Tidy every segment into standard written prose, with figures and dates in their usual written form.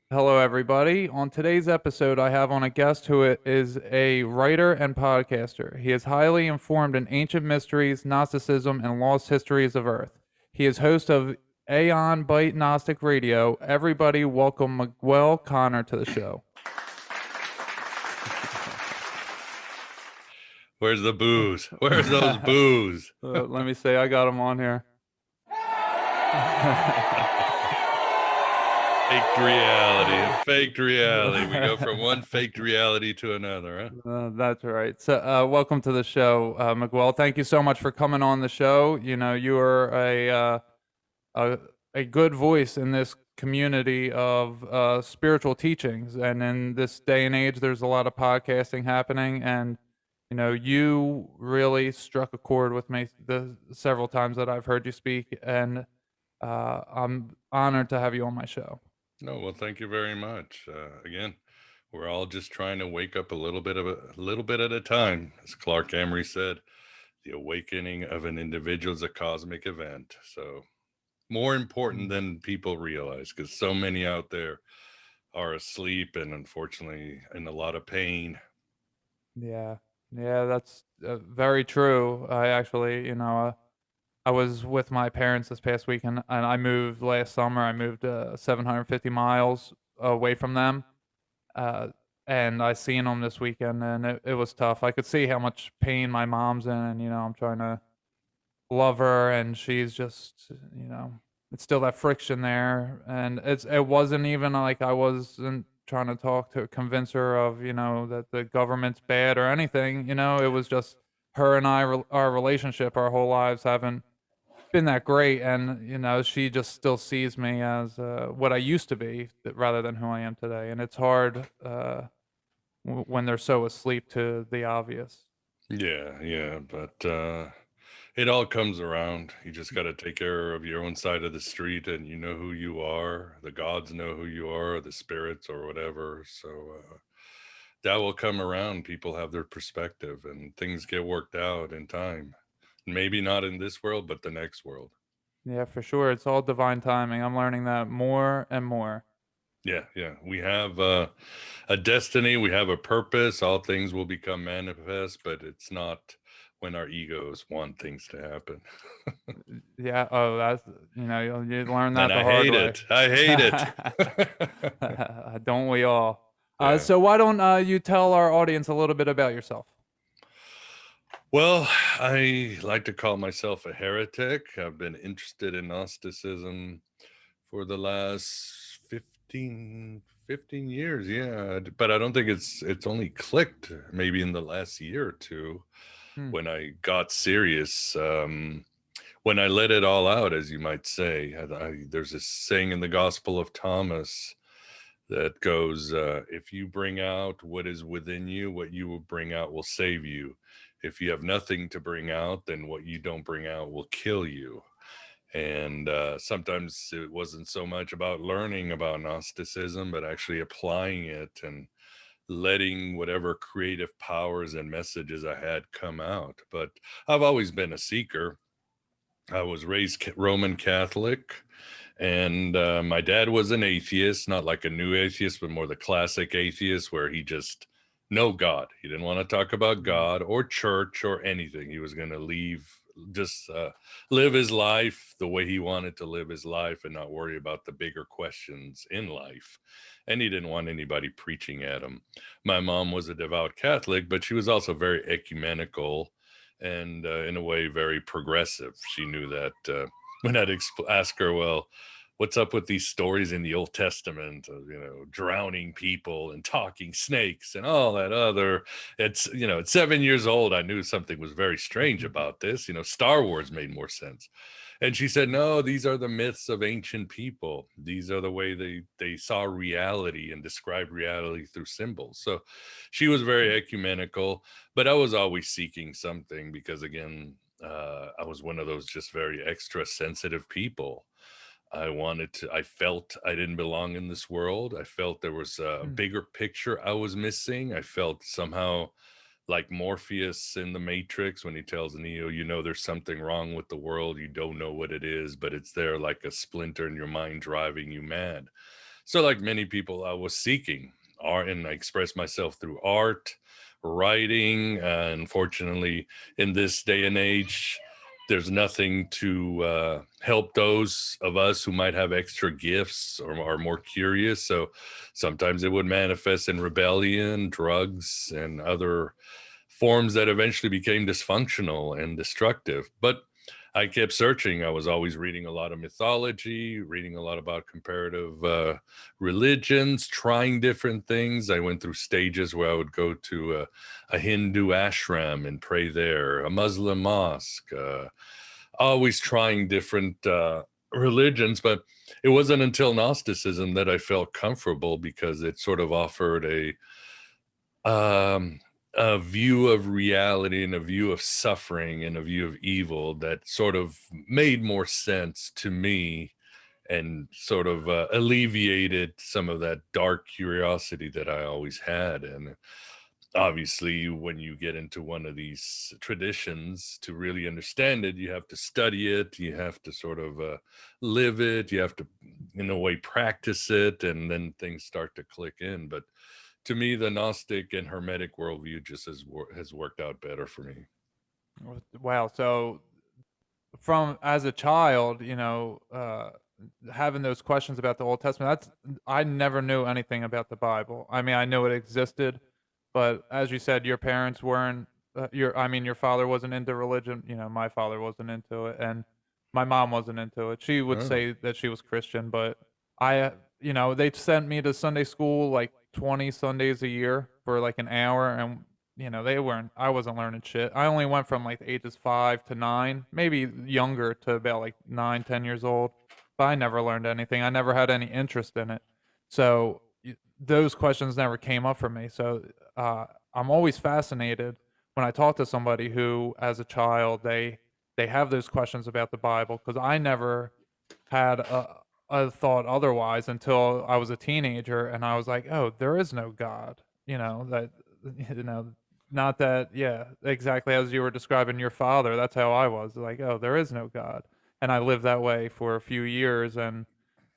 Hello, everybody. On today's episode, I have on a guest who is a writer and podcaster. He is highly informed in ancient mysteries, Gnosticism, and lost histories of Earth. He is host of Aeon, Byte, Gnostic Radio. Everybody, welcome Miguel Connor to the show. Where's the booze? Where's those booze? Let me say, I got him on here. Faked reality. Faked reality. We go from one faked reality to another, huh? That's right. So, welcome to the show, Miguel. Thank you so much for coming on the show. You know, you are a a good voice in this community of spiritual teachings, and in this day and age, there's a lot of podcasting happening, and you know, you really struck a chord with me the several times that I've heard you speak, and I'm honored to have you on my show. No, well, thank you very much. Again, we're all just trying to wake up a little bit at a time. As Clark Emery said, the awakening of an individual is a cosmic event. So more important than people realize, because so many out there are asleep and unfortunately in a lot of pain. Yeah, yeah, that's very true. I actually, I was with my parents this past weekend, and I moved last summer. I moved 750 miles away from them, uh, and I seen them this weekend, and it was tough. I could see how much pain my mom's in, and I'm trying to love her, and she's just, it's still that friction there, and it wasn't even like I wasn't trying to talk to convince her of that the government's bad or anything. It was just her and our relationship, our whole lives haven't been that great, and she just still sees me as what I used to be rather than who I am today, and it's hard when they're so asleep to the obvious. Yeah, yeah, but it all comes around. You just got to take care of your own side of the street, and you know who you are. The gods know who you are, the spirits or whatever. So that will come around. People have their perspective, and things get worked out in time. Maybe not in this world, but the next world. Yeah, for sure. It's all divine timing. I'm learning that more and more. Yeah, yeah. We have a destiny. We have a purpose. All things will become manifest, but it's not when our egos want things to happen. Yeah. Oh, that's you learn And that the I hard hate way. it. I hate it. Don't we all? Yeah. So why don't you tell our audience a little bit about yourself? Well, I like to call myself a heretic. I've been interested in Gnosticism for the last 15 years. Yeah. But I don't think it's only clicked maybe in the last year or two Hmm. when I got serious. When I let it all out, as you might say. There's this saying in the Gospel of Thomas that goes, if you bring out what is within you, what you will bring out will save you. If you have nothing to bring out, then what you don't bring out will kill you. And sometimes it wasn't so much about learning about Gnosticism, but actually applying it and letting whatever creative powers and messages I had come out. But I've always been a seeker. I was raised Roman Catholic, and my dad was an atheist, not like a new atheist, but more the classic atheist where he just, no God. He didn't want to talk about God or church or anything. He was going to just live his life the way he wanted to live his life and not worry about the bigger questions in life. And he didn't want anybody preaching at him. My mom was a devout Catholic, but she was also very ecumenical and in a way very progressive. She knew that when I'd ask her, well, what's up with these stories in the Old Testament of, drowning people and talking snakes and all that other, it's, at 7 years old, I knew something was very strange about this. Star Wars made more sense. And she said, no, these are the myths of ancient people. These are the way they saw reality and described reality through symbols. So she was very ecumenical, but I was always seeking something because, again, I was one of those just very extra sensitive people. I felt I didn't belong in this world. I felt there was a Hmm. bigger picture I was missing. I felt somehow like Morpheus in the Matrix when he tells Neo, there's something wrong with the world. You don't know what it is, but it's there like a splinter in your mind driving you mad. So, like many people, I was seeking art, and I expressed myself through art, writing. Unfortunately, in this day and age, there's nothing to help those of us who might have extra gifts or are more curious. So sometimes it would manifest in rebellion, drugs, and other forms that eventually became dysfunctional and destructive. But I kept searching. I was always reading a lot of mythology, reading a lot about comparative religions, trying different things. I went through stages where I would go to a Hindu ashram and pray there, a Muslim mosque, always trying different religions. But it wasn't until Gnosticism that I felt comfortable, because it sort of offered a view of reality and a view of suffering and a view of evil that sort of made more sense to me, and sort of alleviated some of that dark curiosity that I always had. And obviously, when you get into one of these traditions, to really understand it, you have to study it, you have to sort of live it, you have to, in a way, practice it, and then things start to click in. But to me, the Gnostic and Hermetic worldview just has worked out better for me. Wow. So from as a child, having those questions about the Old Testament, I never knew anything about the Bible. I mean, I knew it existed, but as you said, your parents weren't. Your father wasn't into religion. My father wasn't into it, and my mom wasn't into it. She would Oh, say that she was Christian, but they sent me to Sunday school like 20 Sundays a year for like an hour, and I wasn't learning shit. I only went from like the ages 5 to 9, maybe younger, to about like 9, 10 years old. But I never learned anything. I never had any interest in it. So those questions never came up for me. So I'm always fascinated when I talk to somebody who, as a child, they have those questions about the Bible, because I never had a thought otherwise until I was a teenager, and I was like, oh, there is no God. That you know not that, yeah, exactly as you were describing your father, that's how I was, like, "Oh, there is no God." And I lived that way for a few years, and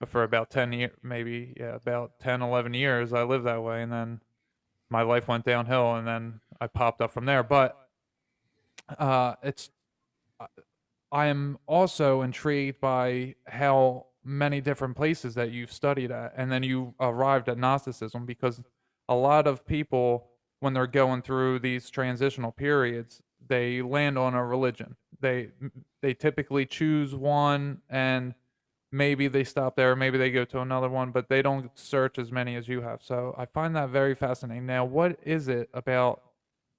for about 10 years, maybe, yeah, about 10, 11 years, I lived that way, and then my life went downhill, and then I popped up from there. But, it's uh, I am also intrigued by how many different places that you've studied at, and then you arrived at Gnosticism, because a lot of people, when they're going through these transitional periods, they land on a religion. They typically choose one, and maybe they stop there, maybe they go to another one, but they don't search as many as you have. So I find that very fascinating. Now, what is it about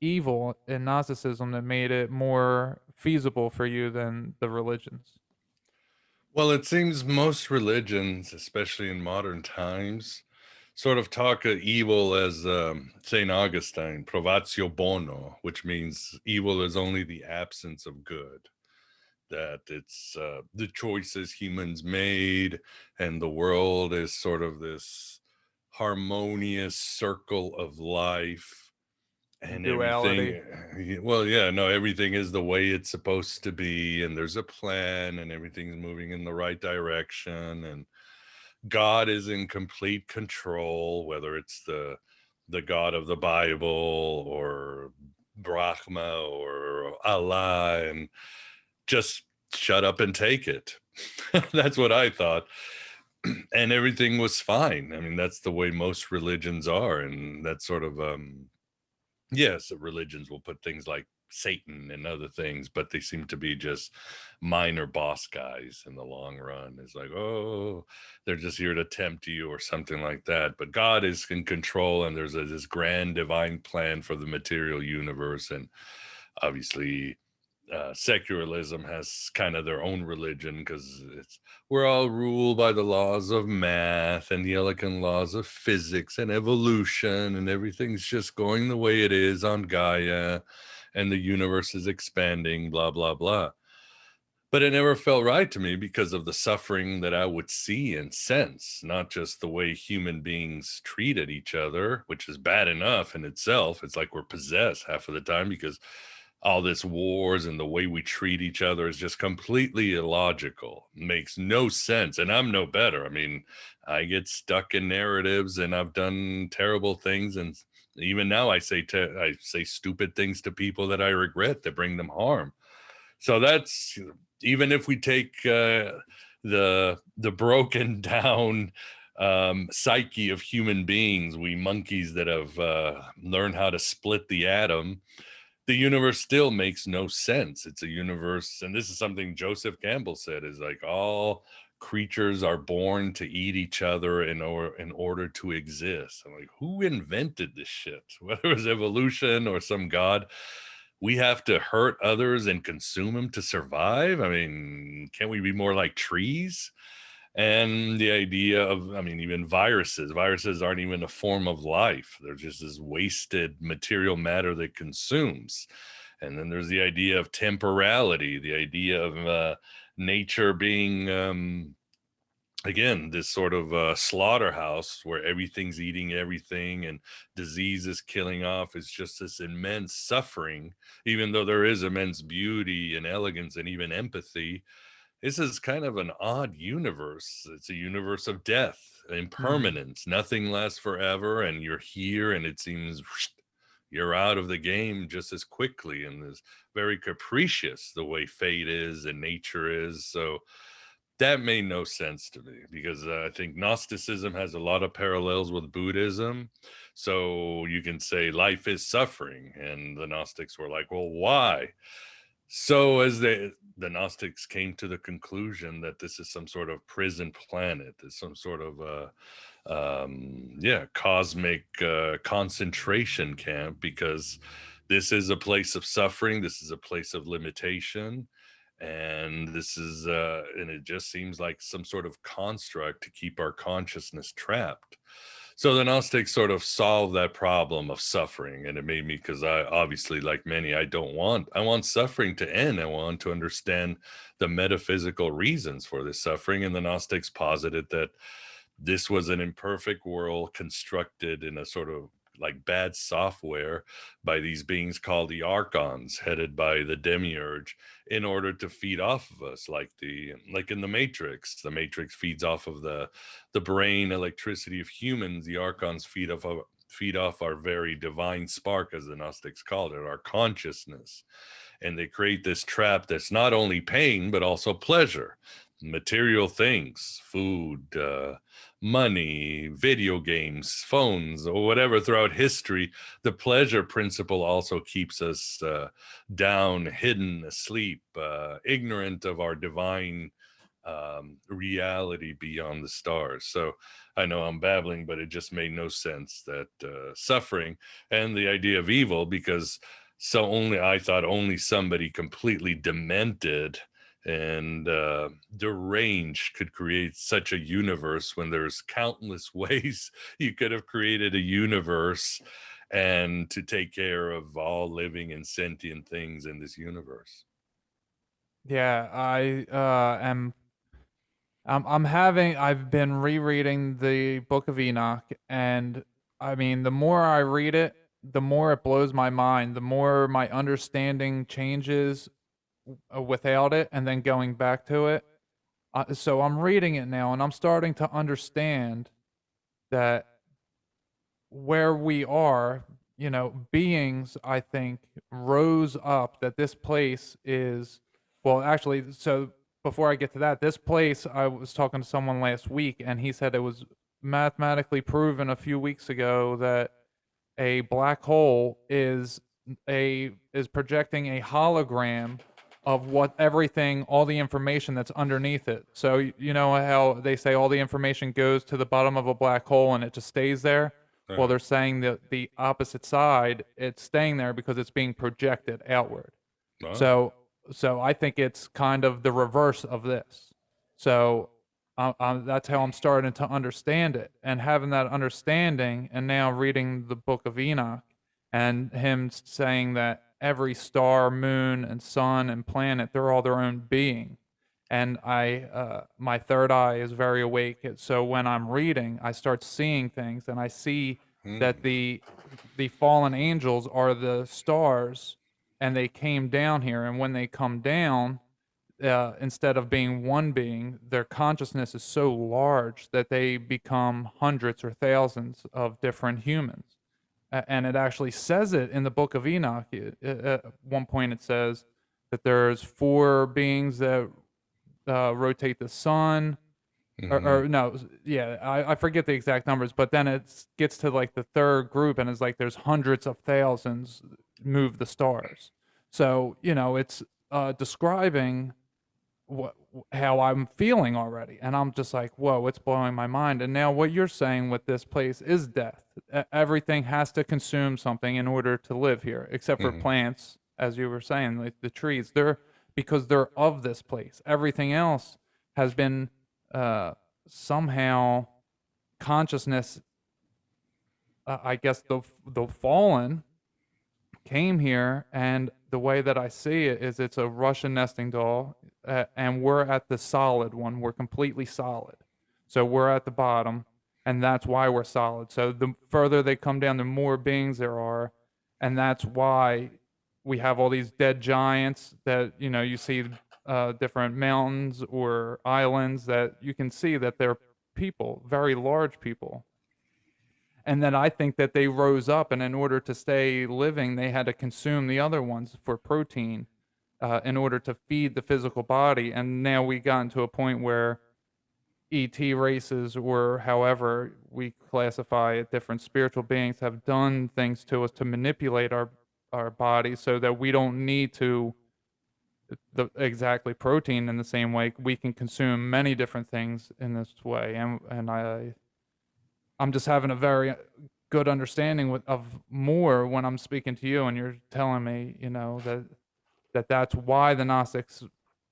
evil in Gnosticism that made it more feasible for you than the religions? well, it seems most religions, especially in modern times, sort of talk of evil as St. Augustine, provatio bono, which means evil is only the absence of good. That it's the choices humans made, and the world is sort of this harmonious circle of life, and Duality. everything, well, yeah, no, everything is the way it's supposed to be, and there's a plan, and everything's moving in the right direction, and God is in complete control, whether it's the God of the Bible or Brahma or Allah, and just shut up and take it. That's what I thought. And everything was fine. I mean, that's the way most religions are. And that's sort of, yes, religions will put things like Satan and other things, but they seem to be just minor boss guys in the long run. It's like, oh, they're just here to tempt you or something like that. But God is in control, and there's this grand divine plan for the material universe. And obviously, secularism has kind of their own religion, because it's we're all ruled by the laws of math and the elegant laws of physics and evolution, and everything's just going the way it is on Gaia, and the universe is expanding, blah blah blah. But it never felt right to me, because of the suffering that I would see and sense, not just the way human beings treated each other, which is bad enough in itself. It's like we're possessed half of the time, because all this wars and the way we treat each other is just completely illogical, makes no sense. And I'm no better. I mean, I get stuck in narratives and I've done terrible things, and even now I say stupid things to people that I regret, that bring them harm. So that's, even if we take the broken down psyche of human beings, we monkeys that have learned how to split the atom, the universe still makes no sense. It's a universe, and this is something Joseph Campbell said, is like all creatures are born to eat each other in order to exist. I'm like, who invented this shit? Whether it was evolution or some god, we have to hurt others and consume them to survive. I mean, can't we be more like trees? And the idea of, I mean, even viruses aren't even a form of life. They're just this wasted material matter that consumes. And then there's the idea of temporality, the idea of nature being, again, this sort of slaughterhouse where everything's eating everything and disease is killing off. It's just this immense suffering, even though there is immense beauty and elegance and even empathy. This is kind of an odd universe. It's a universe of death, Mm. impermanence. Nothing lasts forever, and you're here, and it seems you're out of the game just as quickly. And it's very capricious the way fate is and nature is. So that made no sense to me, because I think Gnosticism has a lot of parallels with Buddhism. So you can say life is suffering, and the Gnostics were like, well, why? So as the Gnostics came to the conclusion that this is some sort of prison planet, is some sort of cosmic concentration camp, because this is a place of suffering, this is a place of limitation, and this is and it just seems like some sort of construct to keep our consciousness trapped. So the Gnostics sort of solved that problem of suffering, and it made me, because I obviously, like many, I want suffering to end. I want to understand the metaphysical reasons for this suffering. And the Gnostics posited that this was an imperfect world constructed in a sort of like bad software by these beings called the archons, headed by the Demiurge, in order to feed off of us, like in the Matrix. The Matrix feeds off of the brain electricity of humans. The archons feed off our very divine spark, as the Gnostics called it, our consciousness. And they create this trap that's not only pain but also pleasure, material things, food, money, video games, phones, or whatever. Throughout history, the pleasure principle also keeps us down, hidden, asleep, ignorant of our divine reality beyond the stars. So I know I'm babbling, but it just made no sense that suffering and the idea of evil, because I thought only somebody completely demented and deranged could create such a universe, when there's countless ways you could have created a universe and to take care of all living and sentient things in this universe. Yeah, I've been rereading the Book of Enoch, and I mean, the more I read it, the more it blows my mind, the more my understanding changes without it and then going back to it. So I'm reading it now and I'm starting to understand that where we are, beings, I think, rose up, that this place is, well, actually, so before I get to that, this place, I was talking to someone last week and he said it was mathematically proven a few weeks ago that a black hole is projecting a hologram of what everything, all the information that's underneath it. So you know how they say all the information goes to the bottom of a black hole and it just stays there? Well, Uh-huh. they're saying that the opposite side, it's staying there because it's being projected outward. Wow. So so I think it's kind of the reverse of this. So that's how I'm starting to understand it, and having that understanding, and now reading the Book of Enoch, and him saying that every star, moon, and sun and planet, they're all their own being. And my third eye is very awake. So when I'm reading, I start seeing things, and I see that Hmm. the fallen angels are the stars, and they came down here. And when they come down, instead of being one being, their consciousness is so large that they become hundreds or thousands of different humans. And it actually says it in the book of Enoch. At one point, it says that there's 4 beings that rotate the sun. Or no, yeah, I forget the exact numbers, but then it gets to like the 3rd group, and it's like there's hundreds of thousands move the stars. So it's describing how I'm feeling already, and I'm just like, whoa, it's blowing my mind. And now what you're saying with this place is death. Everything has to consume something in order to live here, except for plants, as you were saying, like the trees. Because they're of this place. Everything else has been somehow consciousness. I guess the fallen came here, and the way that I see it is it's a Russian nesting doll, and we're at the solid one. We're completely solid. So we're at the bottom, and that's why we're solid. So the further they come down, the more beings there are, and that's why we have all these dead giants that you see different mountains or islands that you can see that they're people, very large people. And then I think that they rose up, and in order to stay living, they had to consume the other ones for protein in order to feed the physical body. And now we gotten to a point where ET races, or however we classify it, different spiritual beings have done things to us to manipulate our bodies so that we don't need to exactly protein in the same way. We can consume many different things in this way. And I'm just having a very good understanding of more when I'm speaking to you, and you're telling me, that's why the Gnostics,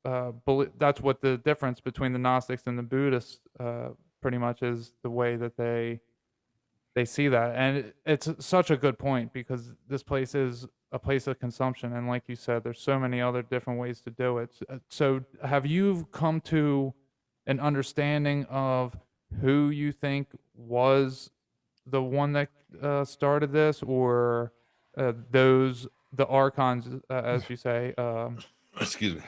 that's what the difference between the Gnostics and the Buddhists pretty much is, the way that they see that. And it's such a good point, because this place is a place of consumption, and like you said, there's so many other different ways to do it. So have you come to an understanding of who you think was the one that started this, or the archons, as you say, Excuse me.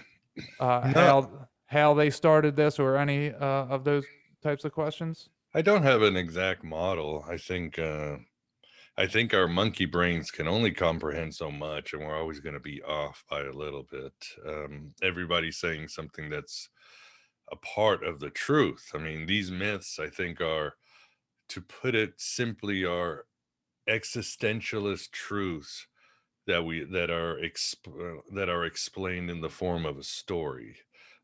No, how they started this, or any of those types of questions? I don't have an exact model. I think our monkey brains can only comprehend so much, and we're always going to be off by a little bit. Everybody's saying something that's a part of the truth. I mean, these myths, I think, are, to put it simply, are existentialist truths that are explained in the form of a story.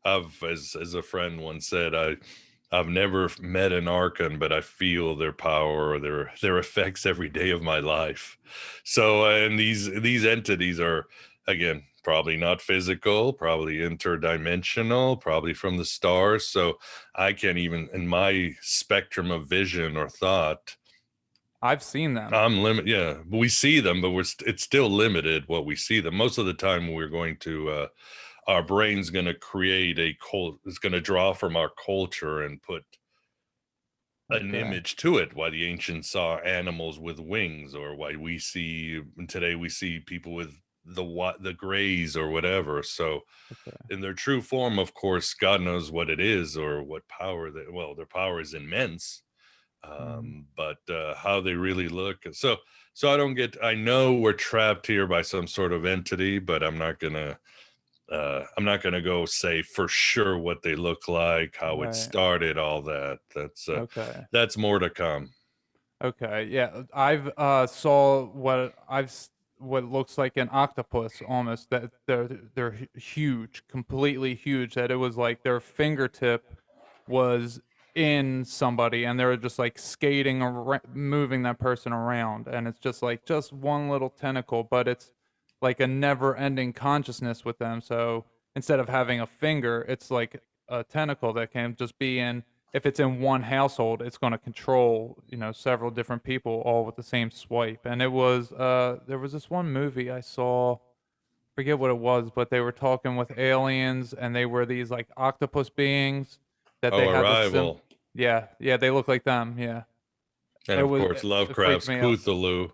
As a friend once said, I've never met an archon, but I feel their power or their effects every day of my life. So, and these entities are, again, probably not physical, probably interdimensional, probably from the stars. So I can't even, in my spectrum of vision or thought, I've seen them. I'm limited. Yeah, we see them, but it's still limited what we see them. Most of the time, we're going to our brain's going to create it's going to draw from our culture and put an Okay. image to it. Why the ancients saw animals with wings, or why today we see people with the grays or whatever. So Okay. in their true form, of course, God knows what it is, or what power their power is immense. But how they really look. So I know we're trapped here by some sort of entity, but I'm not gonna go say for sure what they look like, how it Right. started, all that. Okay. That's more to come. Okay. Yeah, I've saw what looks like an octopus almost. That they're huge, completely huge. That it was like their fingertip was in somebody, and they were just like skating around, moving that person around, and it's just like just one little tentacle, but it's like a never-ending consciousness with them. So instead of having a finger, it's like a tentacle that can just be in. If it's in one household, it's going to control, several different people all with the same swipe. And it was, there was this one movie I saw, forget what it was, but they were talking with aliens, and they were these like octopus beings that Oh, they had Arrival. yeah, they look like them. Yeah. And It of was, course it freaked Lovecraft's me out. Cthulhu.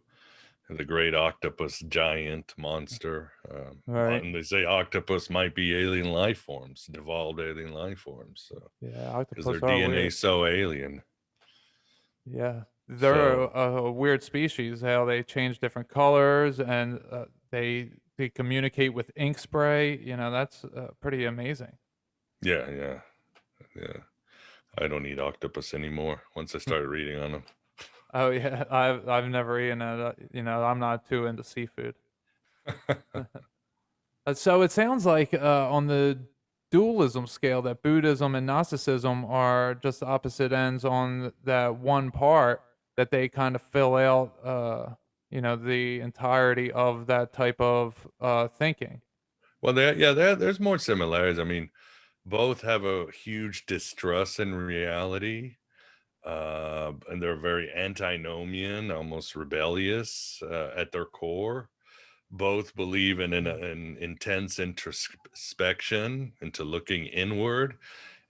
the great octopus giant monster. Right. And they say octopus might be alien life forms, devolved alien life forms. So Yeah, because their octopus are DNA weird. is so alien. Yeah, they're So a weird species. How they change different colors and they communicate with ink spray. That's pretty amazing. yeah, yeah, yeah. I don't eat octopus anymore once I started reading on them. Oh yeah, I've never eaten it. I'm not too into seafood. So it sounds like on the dualism scale that Buddhism and Gnosticism are just opposite ends on that one part that they kind of fill out, the entirety of that type of thinking. Well, there's more similarities. I mean, both have a huge distrust in reality, and they're very antinomian, almost rebellious at their core. Both believe in an intense introspection, into looking inward,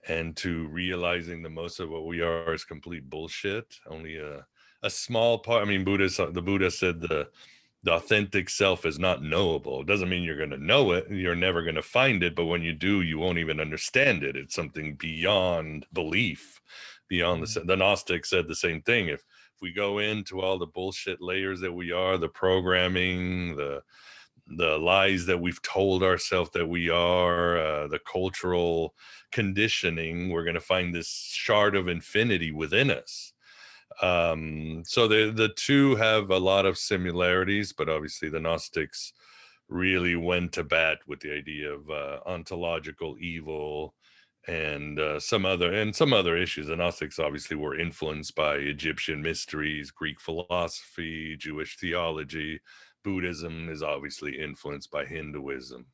and to realizing that most of what we are is complete bullshit. Only a small part. I mean, the Buddha said the authentic self is not knowable. It doesn't mean you're going to know it. You're never going to find it. But when you do, you won't even understand it. It's something beyond belief, beyond the Gnostic said the same thing. If we go into all the bullshit layers that we are, the programming, the lies that we've told ourselves that we are, the cultural conditioning, we're going to find this shard of infinity within us. So the two have a lot of similarities, but obviously the Gnostics really went to bat with the idea of ontological evil and some other issues. The Gnostics obviously were influenced by Egyptian mysteries, Greek philosophy, Jewish theology. Buddhism is obviously influenced by Hinduism.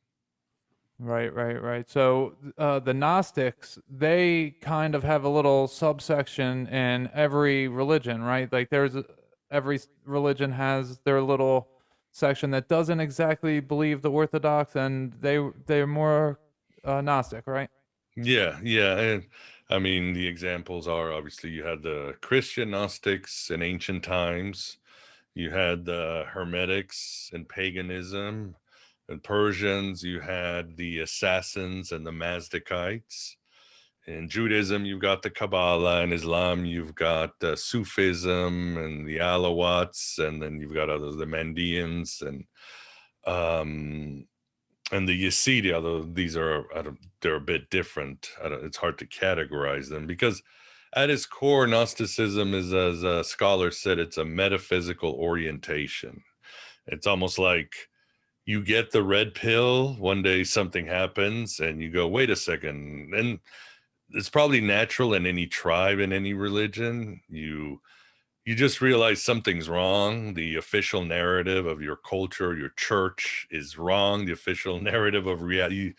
Right, right, right. So the Gnostics, they kind of have a little subsection in every religion, right? Like every religion has their little section that doesn't exactly believe the Orthodox, and they're more Gnostic, right? Yeah, yeah. And I mean, the examples are obviously you had the Christian Gnostics in ancient times, you had the Hermetics and paganism, and Persians, you had the Assassins and the Mazdakites. In Judaism, you've got the Kabbalah. In Islam, you've got Sufism and the Alawites, and then you've got others, the Mandeans, um, and the Yazidi. Although these are, they're a bit different. It's hard to categorize them because, at its core, Gnosticism is, as a scholar said, it's a metaphysical orientation. It's almost like you get the red pill. One day something happens, and you go, "Wait a second," and it's probably natural in any tribe, in any religion. You just realize something's wrong. The official narrative of your culture, your church is wrong. The official narrative of reality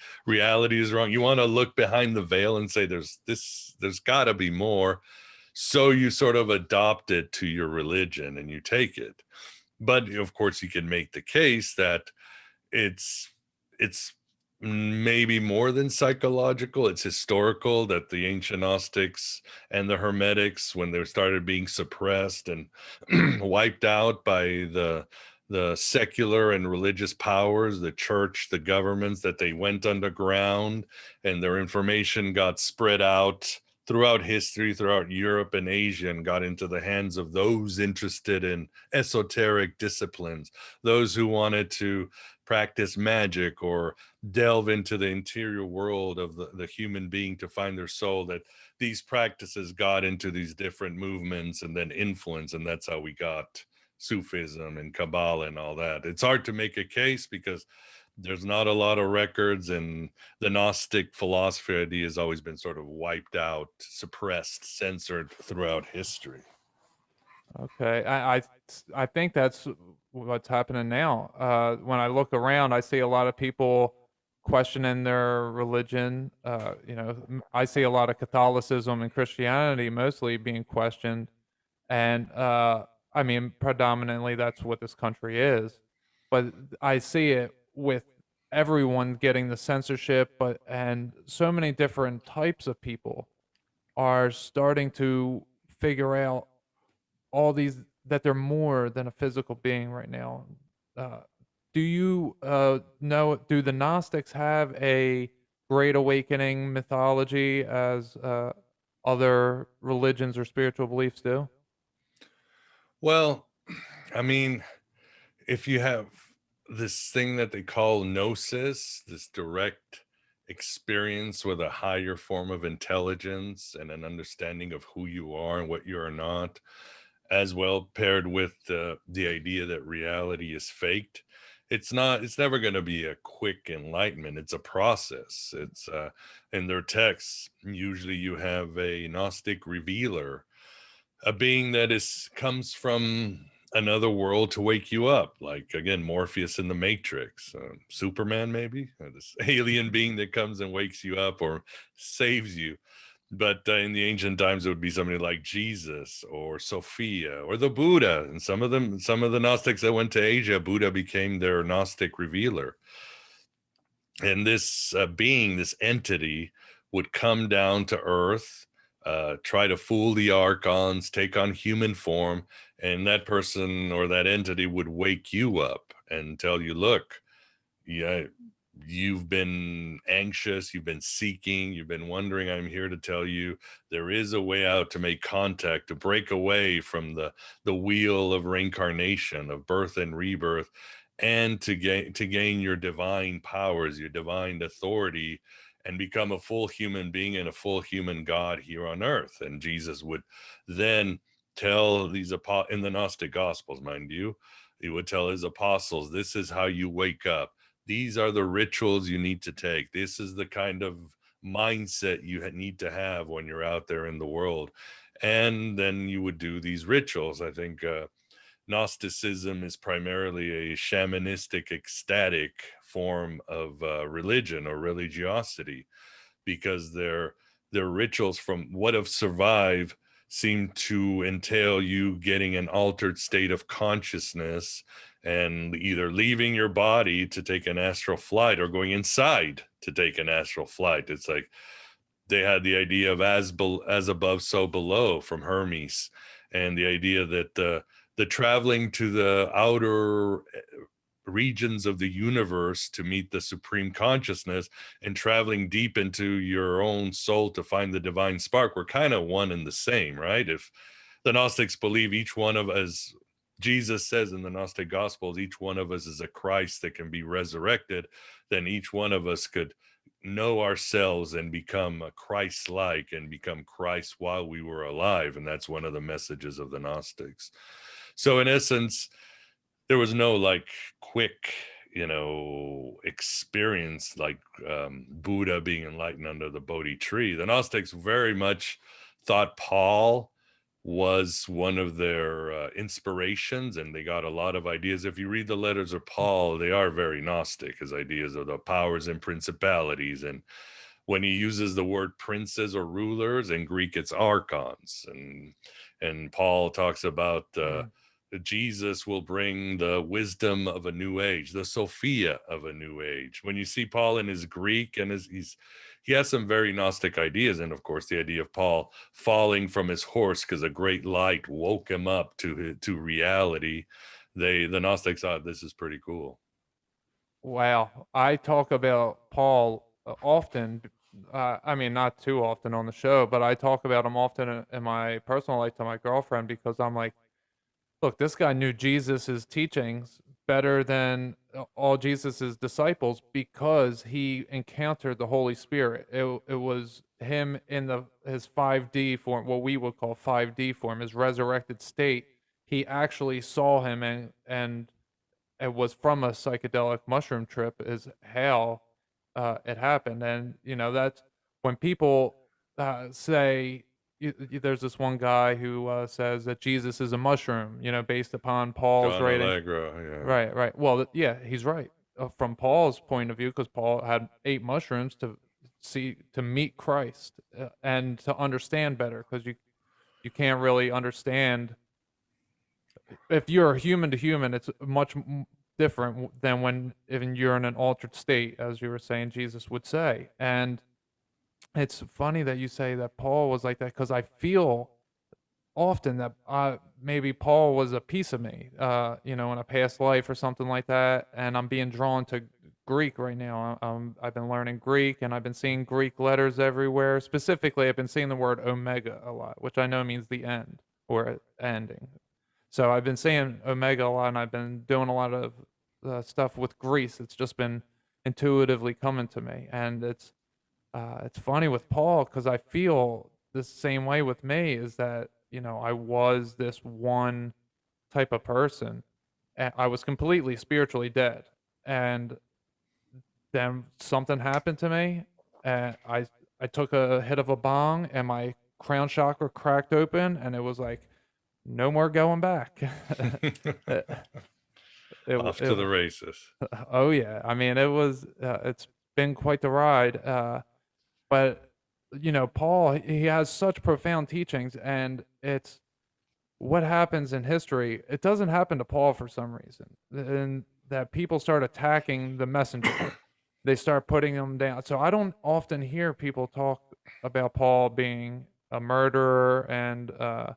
is wrong. You want to look behind the veil and say there's got to be more. So you sort of adopt it to your religion and you take it. But of course you can make the case that it's maybe more than psychological. It's historical, that the ancient Gnostics and the Hermetics, when they started being suppressed and wiped out by the secular and religious powers, the church, the governments, that they went underground and their information got spread out throughout history, throughout Europe and Asia, and got into the hands of those interested in esoteric disciplines, those who wanted to practice magic or delve into the interior world of the human being to find their soul, that these practices got into these different movements and then influence, and that's how we got Sufism and Kabbalah and all that. It's hard to make a case because there's not a lot of records, and the Gnostic philosophy idea has always been sort of wiped out, suppressed, censored throughout history. Okay, I think that's what's happening now. When I look around, I see a lot of people questioning their religion. I see a lot of Catholicism and Christianity mostly being questioned, and I mean, predominantly that's what this country is. But I see it with everyone getting the censorship, and so many different types of people are starting to figure out all these that they're more than a physical being right now. Uh, do you know? Do the Gnostics have a Great Awakening mythology as other religions or spiritual beliefs do? Well, I mean, if you have this thing that they call gnosis, this direct experience with a higher form of intelligence and an understanding of who you are and what you are not, as well paired with the idea that reality is faked, it's never going to be a quick enlightenment. It's a process. It's in their texts, usually you have a Gnostic revealer, a being that is comes from another world to wake you up, like again Morpheus in the Matrix, Superman maybe, this alien being that comes and wakes you up or saves you. But in the ancient times it would be somebody like Jesus or Sophia or the Buddha, and some of the Gnostics that went to Asia, Buddha became their Gnostic revealer. And this being, this entity, would come down to earth, try to fool the archons, take on human form, and that person or that entity would wake you up and tell you, look, yeah, you've been anxious, you've been seeking, you've been wondering. I'm here to tell you there is a way out, to make contact, to break away from the wheel of reincarnation, of birth and rebirth, and to gain your divine powers, your divine authority, and become a full human being and a full human God here on earth. And Jesus would then tell these in the Gnostic Gospels, mind you, he would tell his apostles, this is how you wake up. These are the rituals you need to take. This is the kind of mindset you need to have when you're out there in the world. And then you would do these rituals. I think Gnosticism is primarily a shamanistic, ecstatic form of religion or religiosity, because their rituals, from what have survived, seem to entail you getting an altered state of consciousness and either leaving your body to take an astral flight or going inside to take an astral flight. It's like they had the idea of as above, so below from Hermes, and the idea that the traveling to the outer regions of the universe to meet the supreme consciousness and traveling deep into your own soul to find the divine spark were kind of one and the same, right? If the Gnostics believe each one of us, Jesus says in the Gnostic Gospels, each one of us is a Christ that can be resurrected, then each one of us could know ourselves and become Christ-like and become Christ while we were alive. And that's one of the messages of the Gnostics. So in essence, there was no like quick, experience like Buddha being enlightened under the Bodhi tree. The Gnostics very much thought Paul was one of their inspirations, and they got a lot of ideas. If you read the letters of Paul, they are very Gnostic. His ideas of the powers and principalities, and when he uses the word princes or rulers, in Greek it's archons, and Paul talks about Jesus will bring the wisdom of a new age, the Sophia of a new age. When you see Paul in his Greek, and he has some very Gnostic ideas. And of course, the idea of Paul falling from his horse because a great light woke him up to reality. The Gnostics thought this is pretty cool. Wow. I talk about Paul often. I mean, not too often on the show, but I talk about him often in my personal life to my girlfriend, because I'm like, look, this guy knew Jesus's teachings better than all Jesus's disciples, because he encountered the Holy Spirit. It was him in his 5D form, what we would call 5D form, his resurrected state. He actually saw him, and it was from a psychedelic mushroom trip is how it happened. And that's when people say, there's this one guy who says that Jesus is a mushroom, based upon Paul's John writing. Allegro, yeah. Right. Well, yeah, he's right. From Paul's point of view, because Paul had 8 mushrooms to meet Christ and to understand better, because you can't really understand. If you're human to human, it's much different than when even you're in an altered state, as you were saying, Jesus would say. And it's funny that you say that Paul was like that, because I feel often that maybe Paul was a piece of me, in a past life or something like that, and I'm being drawn to Greek right now. I've been learning Greek, and I've been seeing Greek letters everywhere. Specifically, I've been seeing the word omega a lot, which I know means the end or ending. So I've been seeing omega a lot, and I've been doing a lot of stuff with Greece. It's just been intuitively coming to me, and it's funny with Paul because I feel the same way with me is that, I was this one type of person. And I was completely spiritually dead. And then something happened to me. And I took a hit of a bong and my crown chakra cracked open and it was like, no more going back. it, it, Off to it, the races. oh yeah. I mean, it's been quite the ride. But Paul, he has such profound teachings, and it's what happens in history. It doesn't happen to Paul for some reason, and that people start attacking the messenger. They start putting him down. So I don't often hear people talk about Paul being a murderer and uh,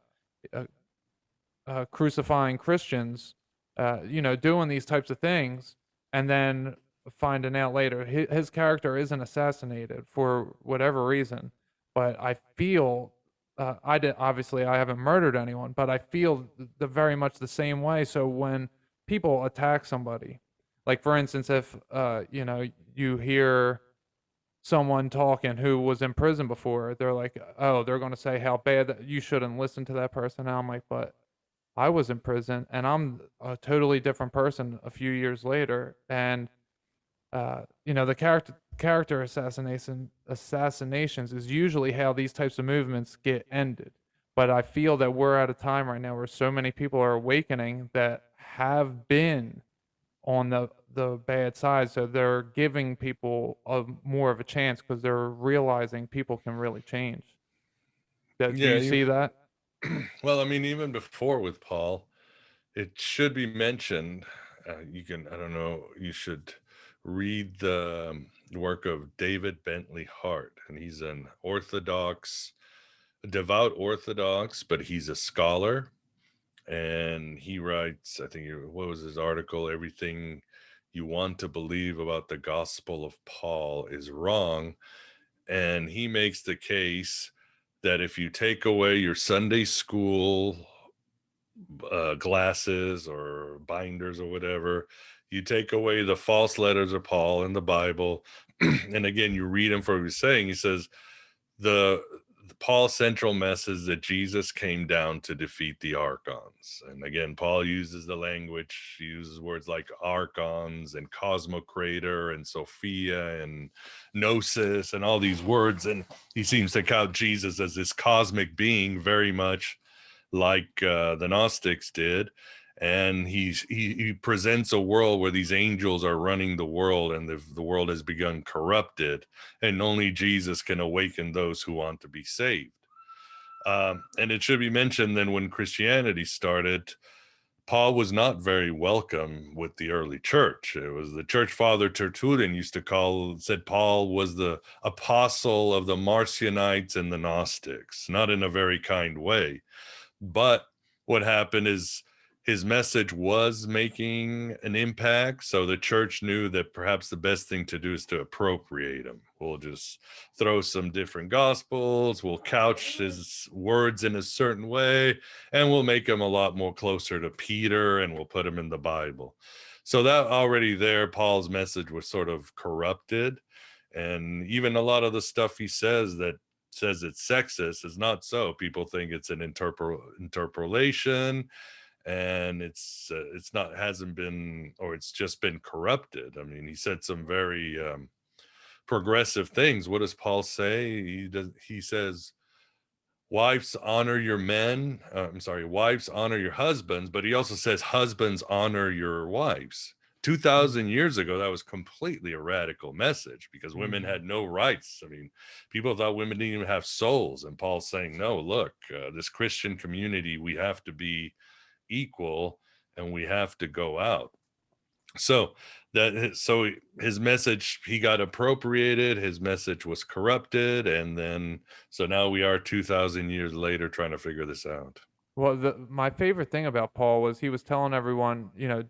crucifying Christians, doing these types of things, and then finding out later his character isn't assassinated for whatever reason. But I feel I haven't murdered anyone, but I feel the very much the same way. So when people attack somebody, like for instance, if you hear someone talking who was in prison before, they're like, oh, they're going to say how bad that you shouldn't listen to that person. And I'm like, but I was in prison and I'm a totally different person a few years later. And the character assassinations is usually how these types of movements get ended. But I feel that we're at a time right now where so many people are awakening that have been on the bad side, so they're giving people more of a chance because they're realizing people can really change. Do Yeah, you see that? well, I mean, even before with Paul, it should be mentioned. I don't know, you should read the work of David Bentley Hart, and he's an Orthodox, devout Orthodox, but he's a scholar. And he writes, I think, what was his article? Everything you want to believe about the Gospel of Paul is wrong. And he makes the case that if you take away your Sunday school glasses or binders or whatever, you take away the false letters of Paul in the Bible, and again, you read him for what he's saying. He says the Paul's central message that Jesus came down to defeat the archons. And again, Paul uses the language, he uses words like archons and cosmocrator and Sophia and gnosis and all these words. And he seems to count Jesus as this cosmic being, very much like the Gnostics did. And he presents a world where these angels are running the world, and the world has begun corrupted, and only Jesus can awaken those who want to be saved. And it should be mentioned then, when Christianity started, Paul was not very welcome with the early church. It was the church father Tertullian said Paul was the apostle of the Marcionites and the Gnostics, not in a very kind way. But what happened is his message was making an impact. So the church knew that perhaps the best thing to do is to appropriate him. We'll just throw some different gospels, we'll couch his words in a certain way, and we'll make him a lot more closer to Peter, and we'll put him in the Bible. So that already there, Paul's message was sort of corrupted. And even a lot of the stuff he says that says it's sexist is not so. People think it's an interpolation, and it's not, hasn't been, or it's just been corrupted. I mean, he said some very progressive things. What does Paul say? He says, wives honor your men. Wives honor your husbands, but he also says husbands honor your wives. 2,000 years ago, that was completely a radical message, because women Mhm. had no rights. I mean, people thought women didn't even have souls. And Paul's saying, no, look, this Christian community, we have to be equal, and we have to go out. So so his message, he got appropriated, his message was corrupted, and then so now we are 2,000 years later trying to figure this out. Well, my favorite thing about Paul was he was telling everyone, you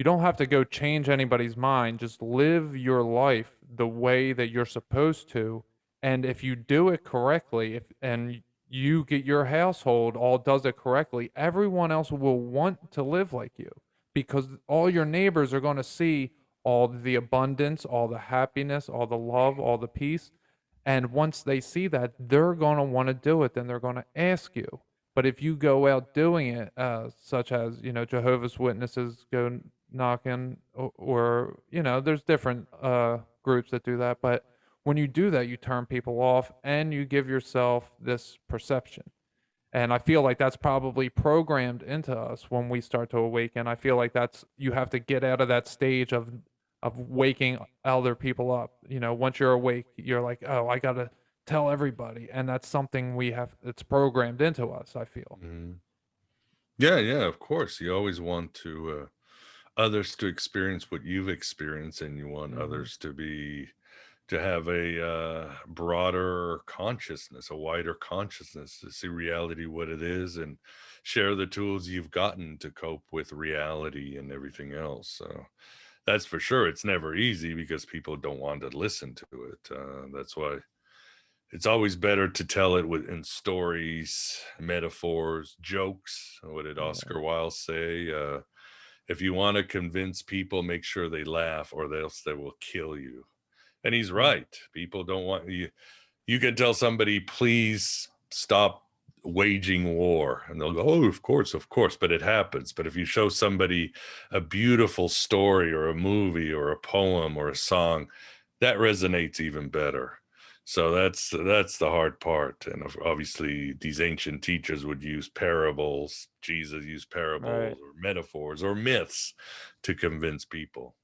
don't have to go change anybody's mind. Just live your life the way that you're supposed to. And if you do it correctly, and you get your household all does it correctly, everyone else will want to live like you because all your neighbors are going to see all the abundance, all the happiness, all the love, all the peace. And once they see that, they're going to want to do it. Then they're going to ask you. But if you go out doing it, such as Jehovah's Witnesses go knocking, or there's different groups that do that. But when you do that, you turn people off, and you give yourself this perception. And I feel like that's probably programmed into us when we start to awaken. I feel like that's you have to get out of that stage of waking other people up. Once you're awake, you're like, oh, I gotta tell everybody, and that's something we have. It's programmed into us. I feel. Mhm. Yeah, yeah, of course. You always want to others to experience what you've experienced, and you want Hmm. others to have a broader consciousness, a wider consciousness, to see reality what it is, and share the tools you've gotten to cope with reality and everything else. So that's for sure. It's never easy because people don't want to listen to it. That's why it's always better to tell it in stories, metaphors, jokes. What did Yeah. Oscar Wilde say? If you want to convince people, make sure they laugh, or else they will kill you. And he's Mm. right. People don't want you. You can tell somebody, please stop waging war, and they'll go, oh, of course, but it happens. But if you show somebody a beautiful story or a movie or a poem or a song, that resonates even better. So that's the hard part. And obviously these ancient teachers would use parables. Jesus used parables Right. or metaphors or myths to convince people.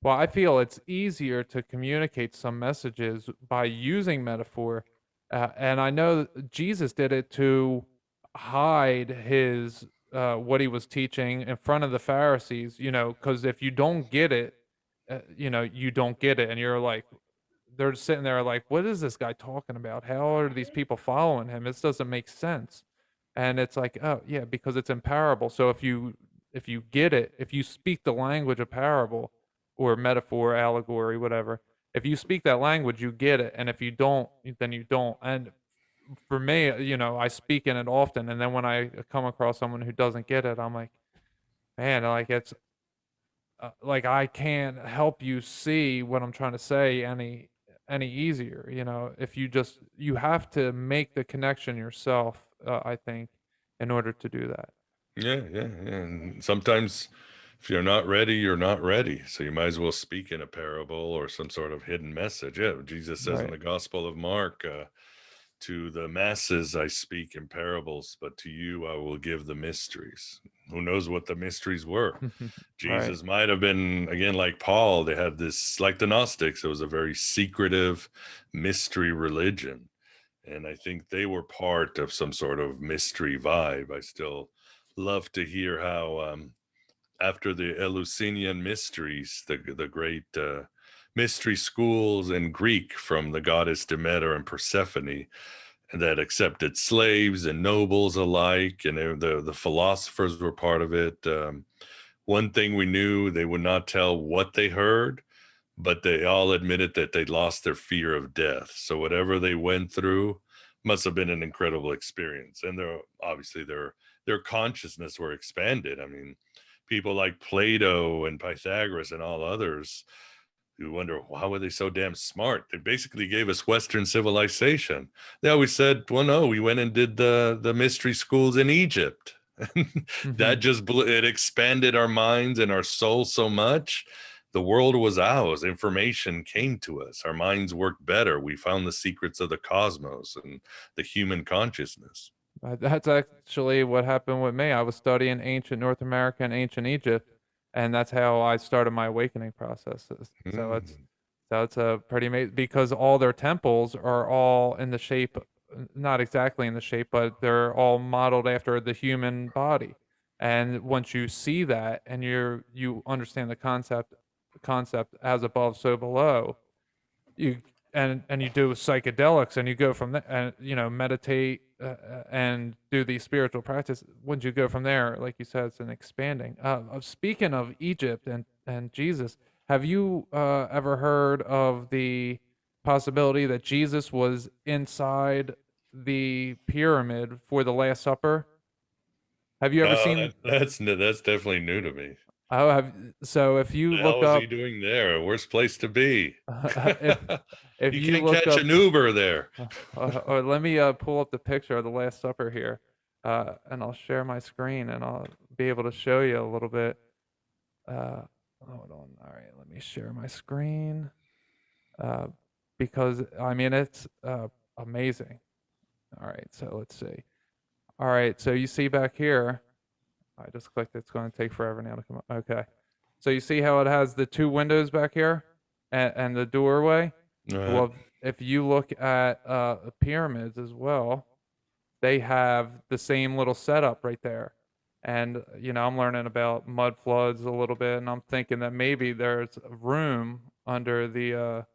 Well, I feel it's easier to communicate some messages by using metaphor. And I know that Jesus did it to hide his what he was teaching in front of the Pharisees, because if you don't get it, you don't get it. And you're like, they're sitting there like, what is this guy talking about? How are these people following him? This doesn't make sense. And it's like, oh yeah, because it's in parable. So if you get it, if you speak the language of parable or metaphor, allegory, whatever, if you speak that language, you get it. And if you don't, then you don't. And for me, I speak in it often. And then when I come across someone who doesn't get it, I'm like, man, like like I can't help you see what I'm trying to say any easier. If you have to make the connection yourself. I think in order to do that. Yeah, yeah, yeah. And sometimes if you're not ready, you're not ready. So you might as well speak in a parable or some sort of hidden message. Yeah, Jesus says in Right. the Gospel of Mark, to the masses I speak in parables, but to you I will give the mysteries. Who knows what the mysteries were? Right. Jesus might have been, again, like Paul, they had this, like the Gnostics, it was a very secretive mystery religion. And I think they were part of some sort of mystery vibe. I still love to hear how, after the Eleusinian mysteries, the great mystery schools in Greek from the goddess Demeter and Persephone, that accepted slaves and nobles alike, and the philosophers were part of it. One thing we knew, they would not tell what they heard, but they all admitted that they lost their fear of death. So whatever they went through must have been an incredible experience. And obviously their consciousness were expanded. I mean, people like Plato and Pythagoras and all others, you wonder, why were they so damn smart? They basically gave us Western civilization. They always said, well, no, we went and did the mystery schools in Egypt. That Hmm. just it expanded our minds and our souls so much. The world was ours. Information came to us. Our minds worked better. We found the secrets of the cosmos and the human consciousness. That's actually what happened with me. I was studying ancient North America and ancient Egypt, and that's how I started my awakening process. So it's Mm. so it's a pretty amazing because all their temples are all in the shape, not exactly in the shape, but they're all modeled after the human body. And once you see that and you understand the concept as above, so below, you and you do psychedelics and you go from there and meditate and do these spiritual practice. Once you go from there, like you said, it's an expanding. Speaking of Egypt and Jesus, have you ever heard of the possibility that Jesus was inside the pyramid for the Last Supper? Have you ever Oh, seen? that's definitely new to me. Oh, have so if you The hell look was he up, doing there? Worst place to be. if You you can't look catch up, an Uber there. or let me pull up the picture of the Last Supper here, and I'll share my screen and I'll be able to show you a little bit. Hold on. All right, let me share my screen, uh, because I mean it's amazing. All right, so let's see. All right, so you see back here, I just clicked. It's going to take forever now to come up. Okay, so you see how it has the two windows back here, and the doorway. Uh, Well, if you look at the pyramids as well, they have the same little setup right there. And I'm learning about mud floods a little bit, and I'm thinking that maybe there's room under the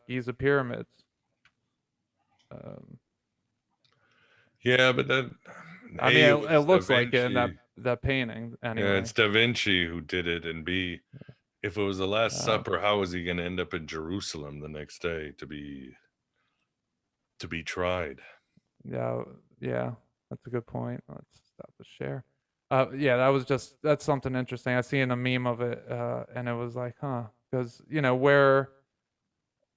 Giza pyramids. Um, yeah, but then I mean, A, it it was Da looks like it in that Vinci. that painting Yeah, anyway. it's Da Vinci who did it, and B, if it was the Last Uh, Supper, how was he going to end up in Jerusalem the next day to be tried? yeah, yeah, that's a good point. Let's stop the share. Yeah, that's something interesting. I seen a meme of it, and it was like, huh, because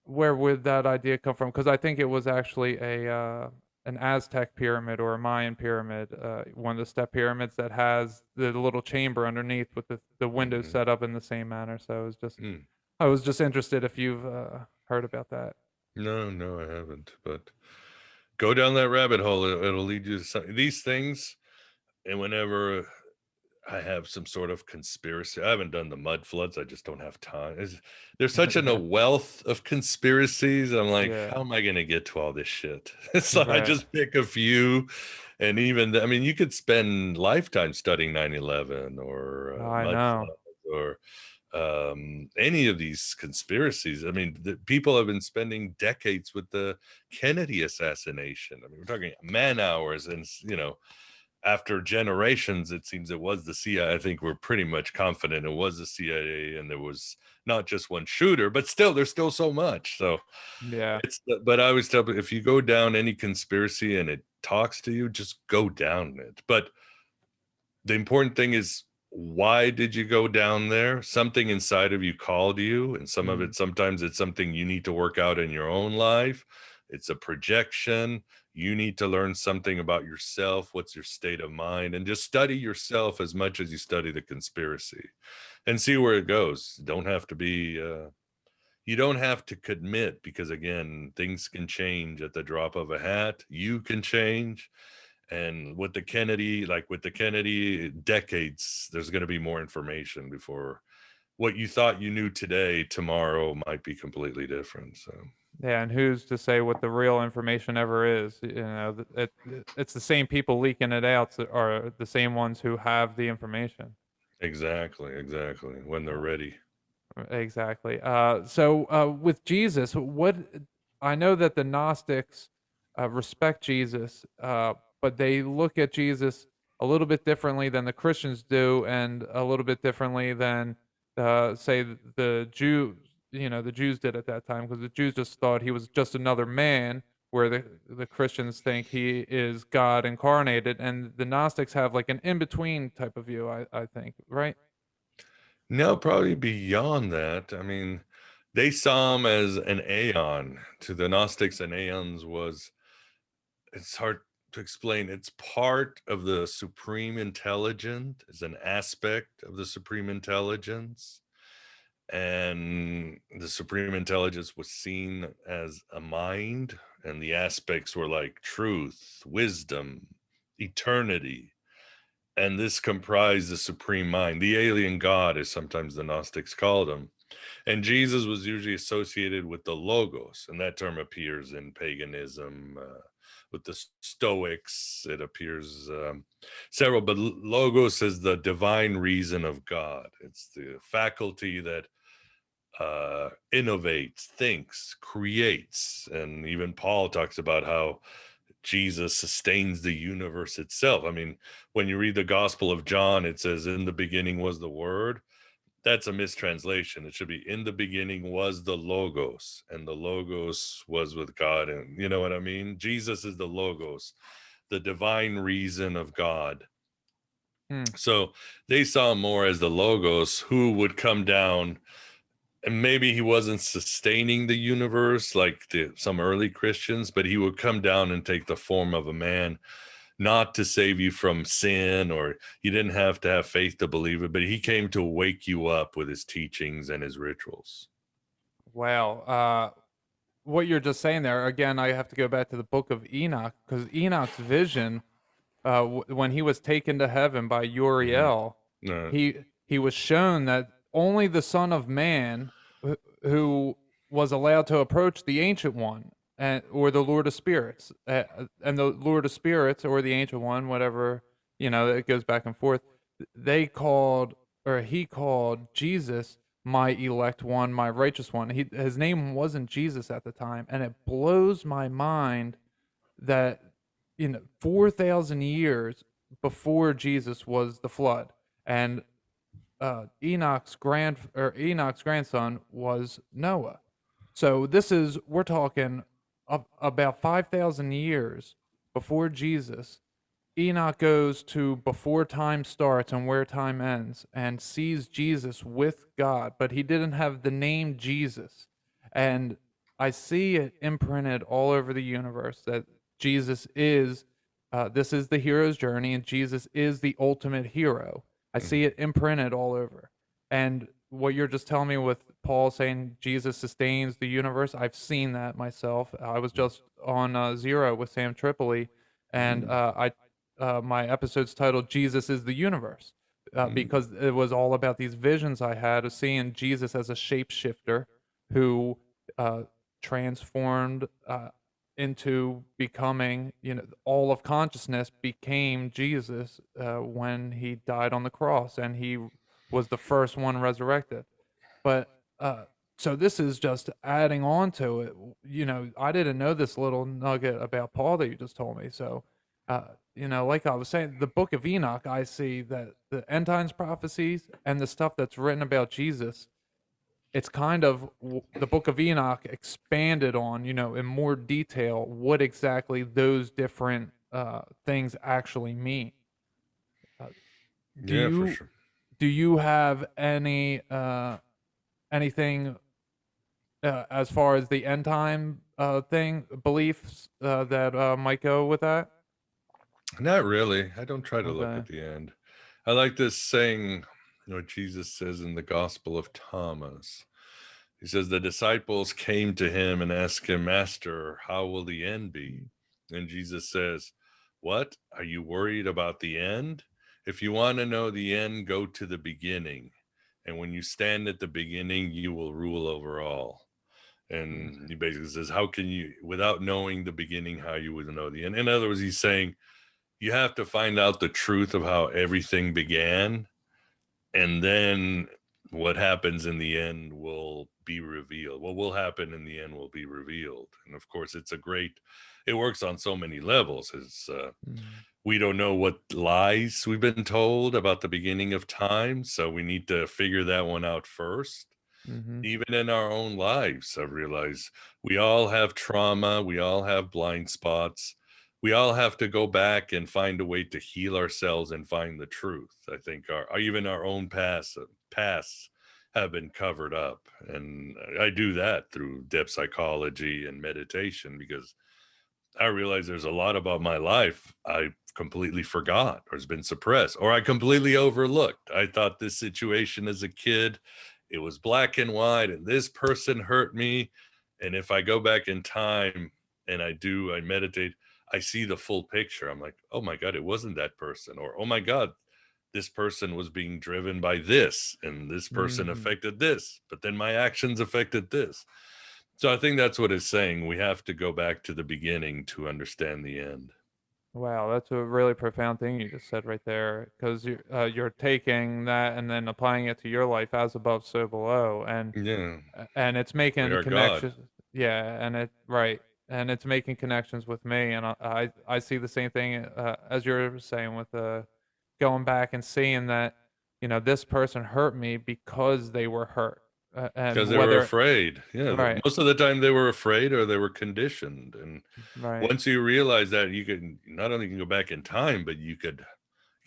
where would that idea come from? Because I think it was actually a an Aztec pyramid or a Mayan pyramid, one of the step pyramids that has the little chamber underneath with the windows Mm, set up in the same manner. So mm. I was just interested if you've heard about that. No, no, I haven't. But go down that rabbit hole. It'll lead you to these things. And whenever I have some sort of conspiracy, I haven't done the mud floods. I just don't have time. There's such a Yeah, wealth of conspiracies. I'm like, yeah, how am I going to get to all this shit? So I right. just pick a few. And even, I mean, you could spend lifetime studying 9/11 or I mud know. floods or any of these conspiracies. I mean, people have been spending decades with the Kennedy assassination. I mean, we're talking man hours, and after generations, it seems it was the CIA. I think we're pretty much confident it was the CIA, and there was not just one shooter, but still, there's still so much. So Yeah, but I always tell people, if you go down any conspiracy and it talks to you, just go down it. But the important thing is, why did you go down there? Something inside of you called you, and some of mm, it, sometimes it's something you need to work out in your own life. It's a projection. You need to learn something about yourself. What's your state of mind? And just study yourself as much as you study the conspiracy and see where it goes. Don't have to be You don't have to commit, because again, things can change at the drop of a hat. You can change. And with the Kennedy decades, there's going to be more information before what you thought you knew today, tomorrow might be completely different. So yeah. And who's to say what the real information ever is? It's the same people leaking it out are the same ones who have the information. exactly, when they're ready. Exactly. So with Jesus, what I know that the Gnostics respect Jesus, but they look at Jesus a little bit differently than the Christians do, and a little bit differently than, say, the Jews. The Jews did at that time, because the Jews just thought he was just another man, where the Christians think he is God incarnated, and the Gnostics have like an in between type of view. I think, right? No, probably beyond that. I mean, they saw him as an Aeon. To the Gnostics, an Aeons was, it's hard to explain. It's part of the supreme intelligence, is an aspect of the supreme intelligence. And the supreme intelligence was seen as a mind, and the aspects were like truth, wisdom, eternity. And this comprised the supreme mind, the alien god, as sometimes the Gnostics called him. And Jesus was usually associated with the logos, and that term appears in paganism, with the Stoics. It appears several, but logos is the divine reason of God. It's the faculty that innovates, thinks, creates. And even Paul talks about how Jesus sustains the universe itself. I mean, when you read the Gospel of John, it says, "In the beginning was the Word." That's a mistranslation. It should be, "In the beginning was the Logos, and the Logos was with God." And you know what I mean? Jesus is the Logos, the divine reason of God. So they saw him more as the Logos who would come down, and maybe he wasn't sustaining the universe like some early Christians, but he would come down and take the form of a man, not to save you from sin, or you didn't have to have faith to believe it, but he came to wake you up with his teachings and his rituals. Wow. What you're just saying there, again, I have to go back to the book of Enoch, because Enoch's vision, when he was taken to heaven by Uriel, Uh, he was shown that only the Son of Man, who was allowed to approach the Ancient One, or the Lord of Spirits, and the Lord of Spirits or the Ancient One, whatever, it goes back and forth. They called, or he called Jesus my elect one, my righteous one. His name wasn't Jesus at the time, and it blows my mind that 4,000 years before Jesus was the flood, and Enoch's grandson was Noah. So we're talking about 5,000 years before Jesus. Enoch goes to before time starts and where time ends and sees Jesus with God, but he didn't have the name Jesus. And I see it imprinted all over the universe that Jesus is, this is the hero's journey, and Jesus is the ultimate hero. I see it imprinted all over. And what you're just telling me with Paul saying Jesus sustains the universe, I've seen that myself. I was just on Zero with Sam Tripoli, and my episode's titled "Jesus is the Universe," because it was all about these visions I had of seeing Jesus as a shapeshifter who transformed into becoming, all of consciousness became Jesus when he died on the cross, and he was the first one resurrected. But so this is just adding on to it. I didn't know this little nugget about Paul that you just told me. So, like I was saying, the book of Enoch, I see that the end times prophecies and the stuff that's written about Jesus, it's kind of the book of Enoch expanded on, in more detail what exactly those different things actually mean. Do yeah, for you sure. do you have anything as far as the end time thing beliefs that might go with that? Not really. I don't try to look Okay. at the end. I like this saying, what Jesus says in the Gospel of Thomas. He says, "The disciples came to him and asked him, 'Master, how will the end be?' And Jesus says, 'What? Are you worried about the end? If you want to know the end, go to the beginning. And when you stand at the beginning, you will rule over all.'" And he basically says, how can you, without knowing the beginning, how you would know the end? In other words, he's saying, you have to find out the truth of how everything began, and then what happens in the end will be revealed. What will happen in the end will be revealed. And of course, it works on so many levels. We don't know what lies we've been told about the beginning of time, so we need to figure that one out first. Mm-hmm. Even in our own lives, I realize we all have trauma, we all have blind spots. We all have to go back and find a way to heal ourselves and find the truth. I think even our own pasts have been covered up, and I do that through depth psychology and meditation, because I realize there's a lot about my life I completely forgot, or has been suppressed, or I completely overlooked. I thought this situation as a kid, it was black and white, and this person hurt me. And if I go back in time and I meditate, I see the full picture. I'm like, oh my God, it wasn't that person. Or, oh my God, this person was being driven by this, and this person Mm-hmm. affected this, but then my actions affected this. So I think that's what it's saying. We have to go back to the beginning to understand the end. Wow, that's a really profound thing you just said right there, because you're taking that and then applying it to your life, as above, so below, Yeah, and it's we making are God. connections. Yeah, and and it's making connections with me, and I see the same thing as you're saying with going back and seeing that, this person hurt me because they were hurt, Because and they were whether afraid. Yeah, right, most of the time they were afraid or they were conditioned. And right, once you realize that, you can not only can go back in time, but you can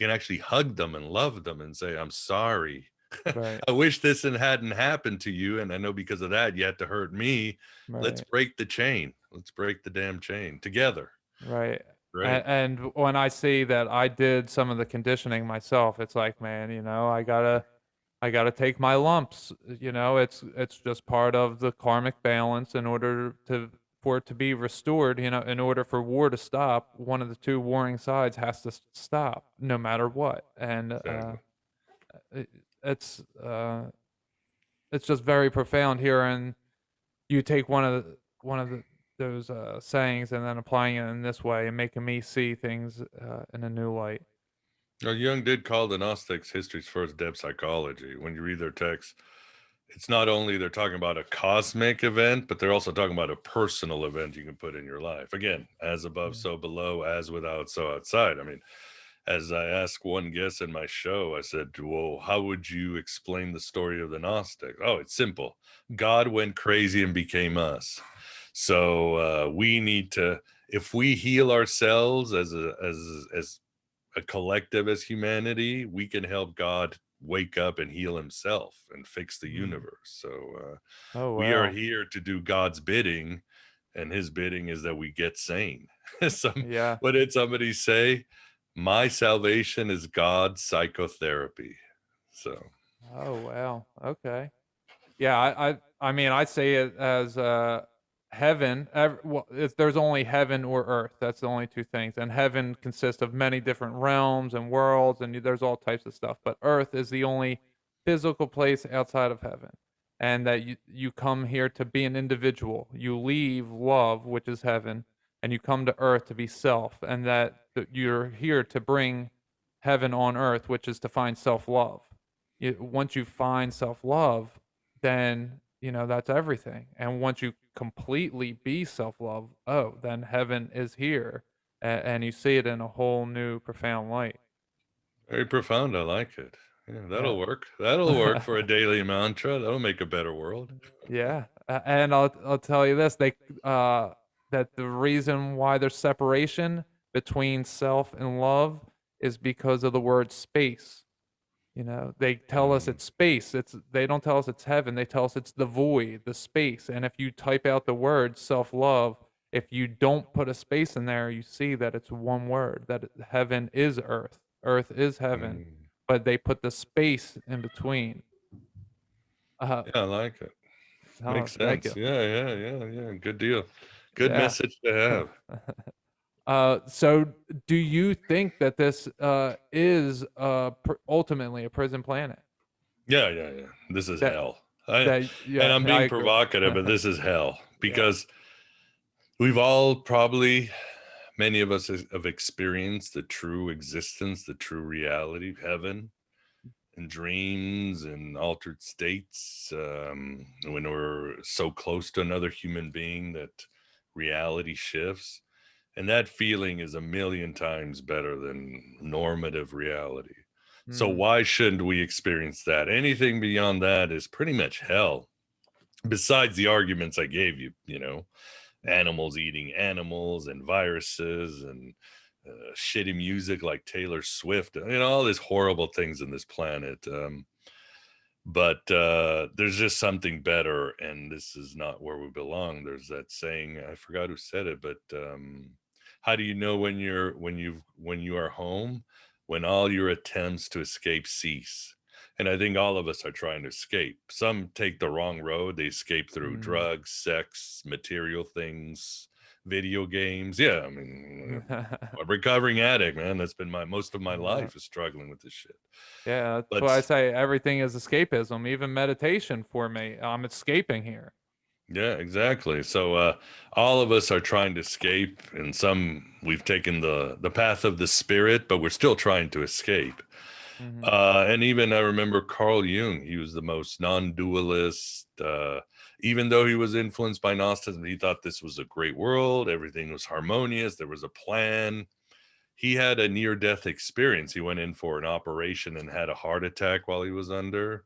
actually hug them and love them and say, "I'm sorry. right, I wish this hadn't happened to you, and I know because of that you had to hurt me. Let's right. break the chain. Let's break the damn chain together." Right. Great. And when I see that I did some of the conditioning myself, it's like, man, I gotta take my lumps. It's just part of the karmic balance in order for it to be restored. In order for war to stop, one of the two warring sides has to stop, no matter what. And Exactly. it, it's uh, it's just very profound here, and you take one of those sayings and then applying it in this way and making me see things in a new light. Now, Jung did call the Gnostics history's first depth psychology. When you read their texts, it's not only they're talking about a cosmic event, but they're also talking about a personal event you can put in your life. Again, as above, Mm. so below, as without, so outside. I mean, as I asked one guest in my show, I said, "Well, how would you explain the story of the Gnostic?" Oh, it's simple. God went crazy and became us. So we need to, if we heal ourselves as a collective, as humanity, we can help God wake up and heal himself and fix the Mm. universe. So Oh we are wow, here to do God's bidding, and his bidding is that we get sane. yeah. What did somebody say? My salvation is God's psychotherapy. So Oh wow. Okay. Yeah, I mean, I say it as heaven. Well, if there's only heaven or earth, that's the only two things. And heaven consists of many different realms and worlds, and there's all types of stuff. But earth is the only physical place outside of heaven, and that you come here to be an individual. You leave love, which is heaven, and you come to earth to be self, and that you're here to bring heaven on earth, which is to find self love. Once you find self love, then that's everything. And once you completely be self-love, oh, then heaven is here, and you see it in a whole new profound light. very profound. I like it. Yeah, that'll Yeah. work. That'll work for a daily mantra. That'll make a better world. Yeah, and I'll tell you this, that the reason why there's separation between self and love is because of the word space. They tell us Mm, it's space. They don't tell us it's heaven. They tell us it's the void, the space. And if you type out the word self-love, if you don't put a space in there, you see that it's one word, that heaven is earth. Earth is heaven, mm. but they put the space in between. Uh, Yeah, I like it. oh, Makes thank sense. you. Yeah, yeah, yeah, yeah. Good deal. Good Yeah. message to have. So do you think that this is ultimately a prison planet? Yeah, yeah, yeah. This is That hell. And yeah, I'm I being agree. provocative, but this is hell Yeah. because we've all probably, many of us have experienced the true existence, the true reality of heaven and dreams and altered states, when we're so close to another human being that reality shifts. And that feeling is a million times better than normative reality. So Mm, why shouldn't we experience that? Anything beyond that is pretty much hell. Besides the arguments I gave you, animals eating animals and viruses and shitty music like Taylor Swift, all these horrible things in this planet. But there's just something better, and this is not where we belong. There's that saying, I forgot who said it, but how do you know when you are home? When all your attempts to escape cease. And I think all of us are trying to escape. Some take the wrong road. They escape through mm. drugs, sex, material things, video games. Yeah, I mean, a recovering addict, man. That's been my most of my Yeah. life is struggling with this shit. Yeah, that's But why I say everything is escapism, even meditation for me. I'm escaping here. Yeah, exactly. So all of us are trying to escape, and some we've taken the path of the spirit, but we're still trying to escape. Hmm. And even I remember Carl Jung, he was the most non-dualist. Even though he was influenced by Gnosticism, he thought this was a great world, everything was harmonious, there was a plan. He had a near-death experience. He went in for an operation and had a heart attack while he was under,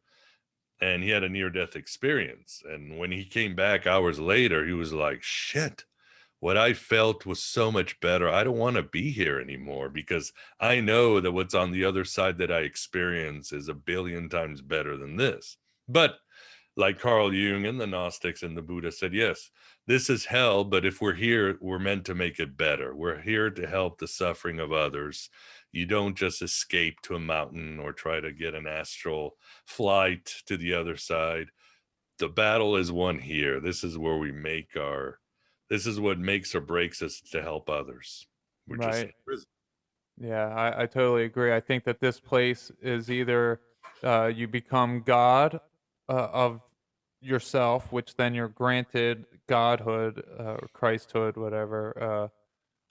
and he had a near-death experience. And when he came back hours later, he was like, shit, what I felt was so much better. I don't want to be here anymore because I know that what's on the other side that I experience is a billion times better than this. But like Carl Jung and the Gnostics and the Buddha said, yes, this is hell, but if we're here, we're meant to make it better. We're here to help the suffering of others. You don't just escape to a mountain or try to get an astral flight to the other side. The battle is won here. This is where we make our, this is what makes or breaks us to help others. We're just in Right. prison. Yeah, I totally agree. I think that this place is either you become God of yourself, which then you're granted godhood or Christhood, whatever,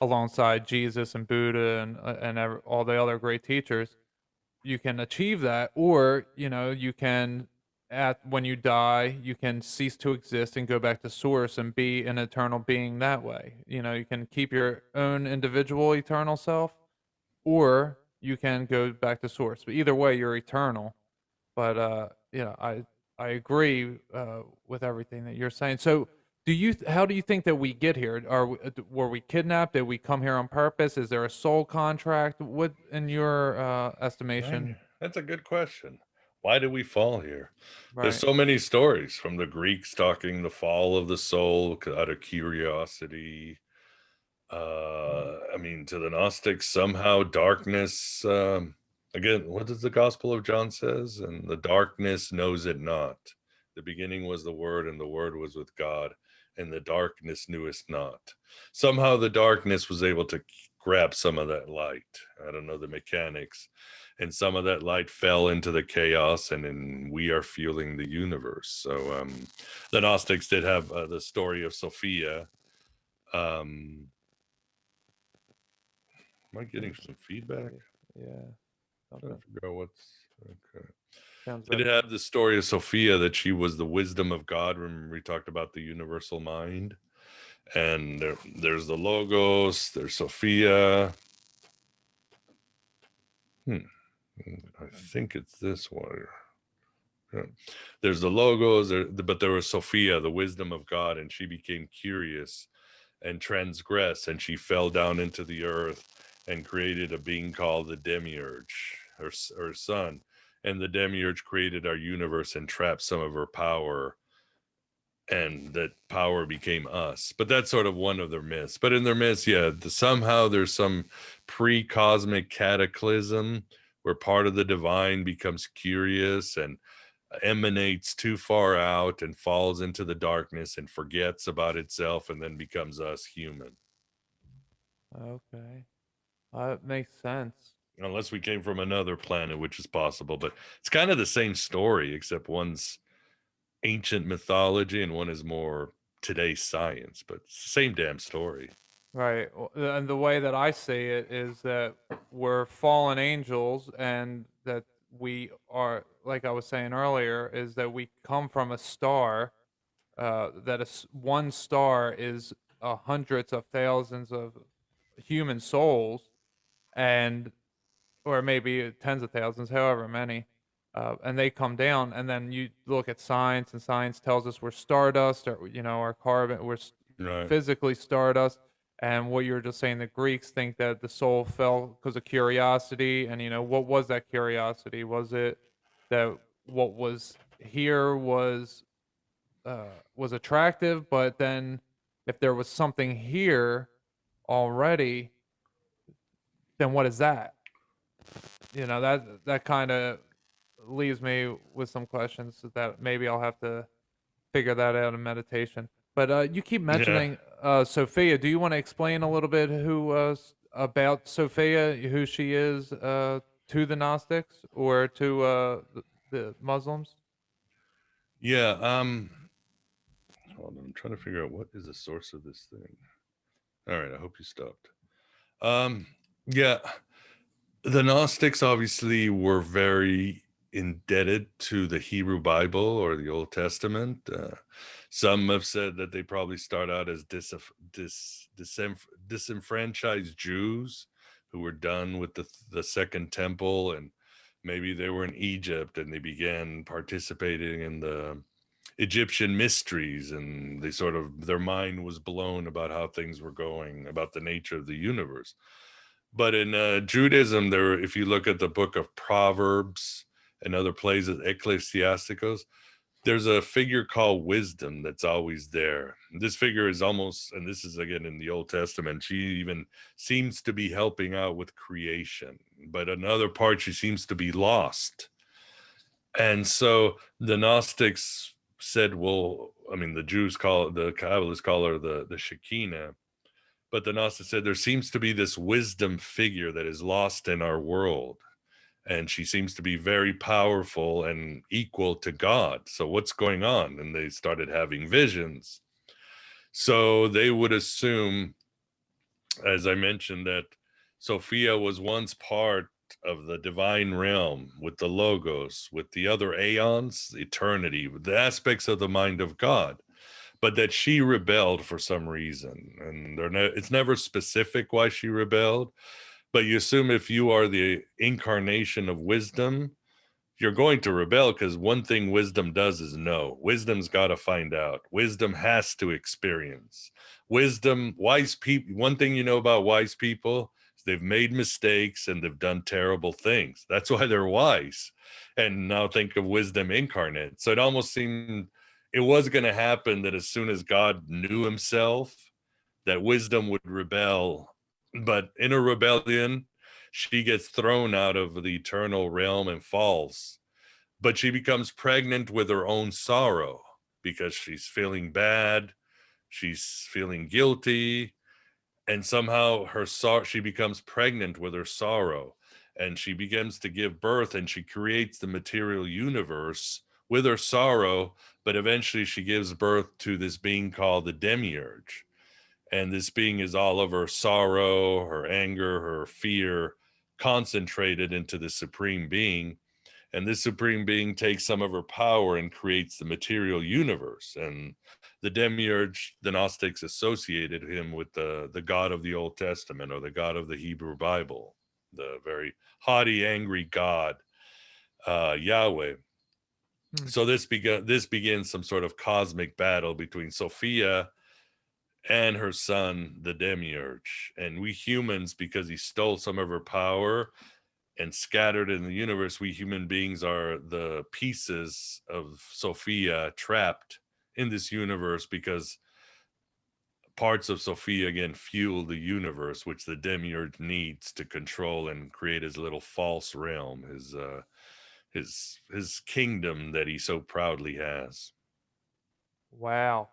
alongside Jesus and Buddha and all the other great teachers. You can achieve that, or you can, at when you die, you can cease to exist and go back to source and be an eternal being that way. You can keep your own individual eternal self, or you can go back to source. But either way, you're eternal. But I agree with everything that you're saying. So, how do you think that we get here? Were we kidnapped? Did we come here on purpose? Is there a soul contract? What, in your estimation? Right. That's a good question. Why did we fall here? There's Right. so many stories from the Greeks talking the fall of the soul out of curiosity. I mean, to the Gnostics, somehow darkness. Again, what does the Gospel of John says? And the darkness knows it not. The beginning was the Word, and the Word was with God, and the darkness knew it not. Somehow, the darkness was able to grab some of that light. I don't know the mechanics, and some of that light fell into the chaos, and then we are fueling the universe. So, the Gnostics did have the story of Sophia. Um, Am I getting some feedback? Yeah, Trying something to figure out what's okay. sounds Did it better. have the story of Sophia that she was the wisdom of God? Remember we talked about the universal mind, and there's the logos. There's Sophia. Hmm. I think it's this one. Yeah. There's the logos, but there was Sophia, the wisdom of God, and she became curious and transgressed, and she fell down into the earth and created a being called the Demiurge, her son. And the Demiurge created our universe and trapped some of her power, and that power became us. But that's sort of one of their myths. But in their myths, yeah, somehow there's some pre-cosmic cataclysm where part of the divine becomes curious and emanates too far out and falls into the darkness and forgets about itself and then becomes us human. Okay, it makes sense. Unless we came from another planet, which is possible, but it's kind of the same story, except one's ancient mythology and one is more today's science, but it's the same damn story. Right. And the way that I see it is that we're fallen angels, and that we are, like I was saying earlier, is that we come from a star. That one star is hundreds of thousands of human souls, and or maybe tens of thousands, however many. And they come down, and then you look at science, and science tells us we're stardust, or our carbon, Right. physically stardust. And what you were just saying, the Greeks think that the soul fell because of curiosity, and what was that curiosity? Was it that what was here was attractive, but then if there was something here already, then what is that? That kind of leaves me with some questions that maybe I'll have to figure that out in meditation. But you keep Yeah. mentioning Sophia. Do you want to explain a little bit about Sophia, who she is to the Gnostics or to the Muslims? Yeah. Hold on, I'm trying to figure out what is the source of this thing. All right, I hope you stopped. Um, yeah, the Gnostics obviously were very indebted to the Hebrew Bible or the Old Testament. Some have said that they probably start out as disenfranchised Jews who were done with the Second Temple, and maybe they were in Egypt and they began participating in the Egyptian mysteries, and they sort of, their mind was blown about how things were going, about the nature of the universe. But in Judaism, there, if you look at the book of Proverbs and other places, Ecclesiasticus, there's a figure called wisdom that's always there. This figure is almost, and this is again in the Old Testament, she even seems to be helping out with creation, but another part she seems to be lost. And so the Gnostics said, well, I mean, the Jews call it, the Kabbalists call her the Shekinah, but the Gnostics said there seems to be this wisdom figure that is lost in our world, and she seems to be very powerful and equal to God. So what's going on? And they started having visions. So they would assume, as I mentioned, that Sophia was once part of the divine realm with the logos, with the other aeons, eternity, with the aspects of the mind of God, but that she rebelled for some reason. And it's never specific why she rebelled, but you assume if you are the incarnation of wisdom, you're going to rebel, because one thing wisdom does is know. Wisdom's got to find out. Wisdom has to experience. Wisdom, wise people, one thing you know about wise people is they've made mistakes and they've done terrible things. That's why they're wise. And now think of wisdom incarnate. So it almost seemed it was going to happen that as soon as God knew himself, that wisdom would rebel. But in a rebellion, she gets thrown out of the eternal realm and falls. But she becomes pregnant with her own sorrow because she's feeling bad, she's feeling guilty, and somehow she becomes pregnant with her sorrow, and she begins to give birth, and she creates the material universe with her sorrow. But eventually she gives birth to this being called the Demiurge. And this being is all of her sorrow, her anger, her fear concentrated into the supreme being. And this supreme being takes some of her power and creates the material universe. And the Demiurge, the Gnostics associated him with the God of the Old Testament, or the God of the Hebrew Bible, the very haughty, angry God, Yahweh. So this begins some sort of cosmic battle between Sophia and her son, the Demiurge. And we humans, because he stole some of her power and scattered in the universe, we human beings are the pieces of Sophia trapped in this universe, because parts of Sophia again fuel the universe, which the Demiurge needs to control and create his little false realm, his kingdom that he so proudly has. Wow.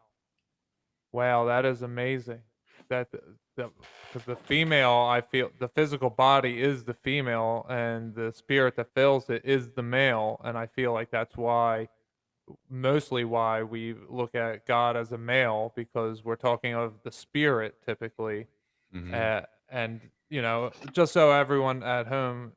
Wow, that is amazing. That the because the female, I feel the physical body is the female, and the spirit that fills it is the male, and I feel like that's why, mostly why we look at God as a male, because we're talking of the spirit typically. Mm-hmm. And just so everyone at home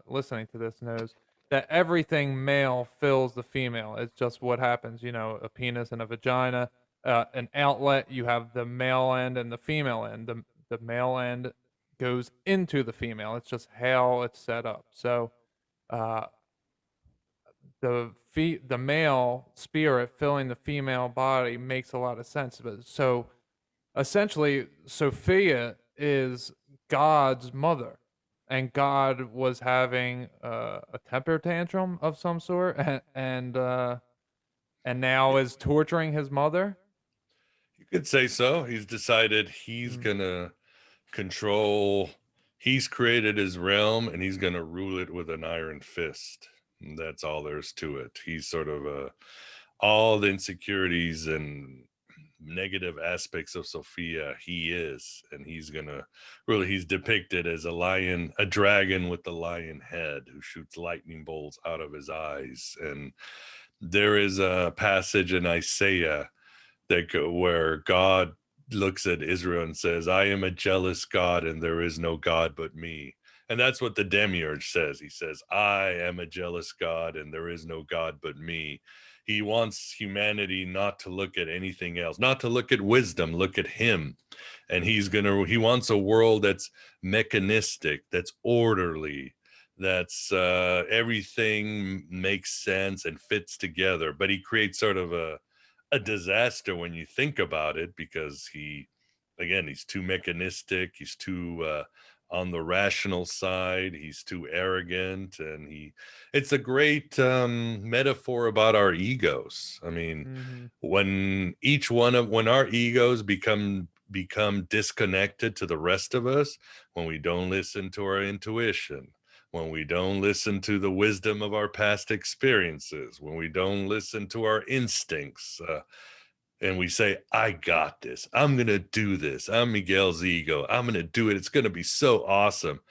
listening to this knows that everything male fills the female. It's just what happens. A penis and a vagina, an outlet. You have the male end and the female end. The male end goes into the female. It's just how it's set up. So uh, the male spirit filling the female body makes a lot of sense. But so essentially, Sophia is God's mother, and God was having a temper tantrum of some sort, and now is torturing his mother. You could say so. He's decided he's Mm. gonna control, he's created his realm and he's gonna rule it with an iron fist. And that's all there's to it. He's sort of all the insecurities and negative aspects of Sophia, he is, and he's gonna really, he's depicted as a lion, a dragon with the lion head who shoots lightning bolts out of his eyes. And there is a passage in Isaiah where God looks at Israel and says, I am a jealous God and there is no God but me. And that's what the Demiurge says. He says, I am a jealous God and there is no God but me. He wants humanity not to look at anything else, not to look at wisdom, look at him. And he wants a world that's mechanistic, that's orderly, that's everything makes sense and fits together. But he creates sort of a disaster when you think about it, because he's too mechanistic, he's too on the rational side, he's too arrogant, and it's a great metaphor about our egos. I mean, Mm-hmm. when our egos become disconnected to the rest of us, when we don't listen to our intuition, when we don't listen to the wisdom of our past experiences, when we don't listen to our instincts, and we say, I got this, I'm going to do this, I'm Miguel's ego, I'm going to do it, it's going to be so awesome.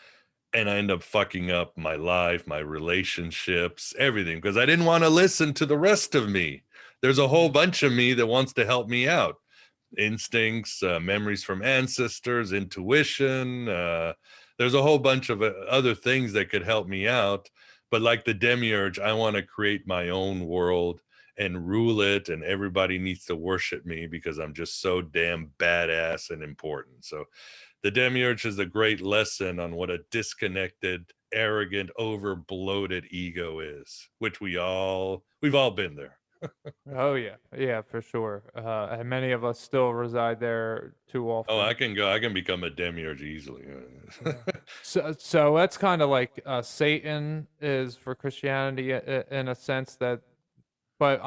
And I end up fucking up my life, my relationships, everything, because I didn't want to listen to the rest of me. There's a whole bunch of me that wants to help me out. Instincts, memories from ancestors, intuition. There's a whole bunch of other things that could help me out. But like the Demiurge, I want to create my own world and rule it, and everybody needs to worship me because I'm just so damn badass and important. So the Demiurge is a great lesson on what a disconnected, arrogant, over bloated ego is, which we've all been there. Oh yeah, yeah, for sure. And many of us still reside there too Oh, often. I can become a Demiurge easily. Yeah. So that's kind of like Satan is for Christianity in a sense that, but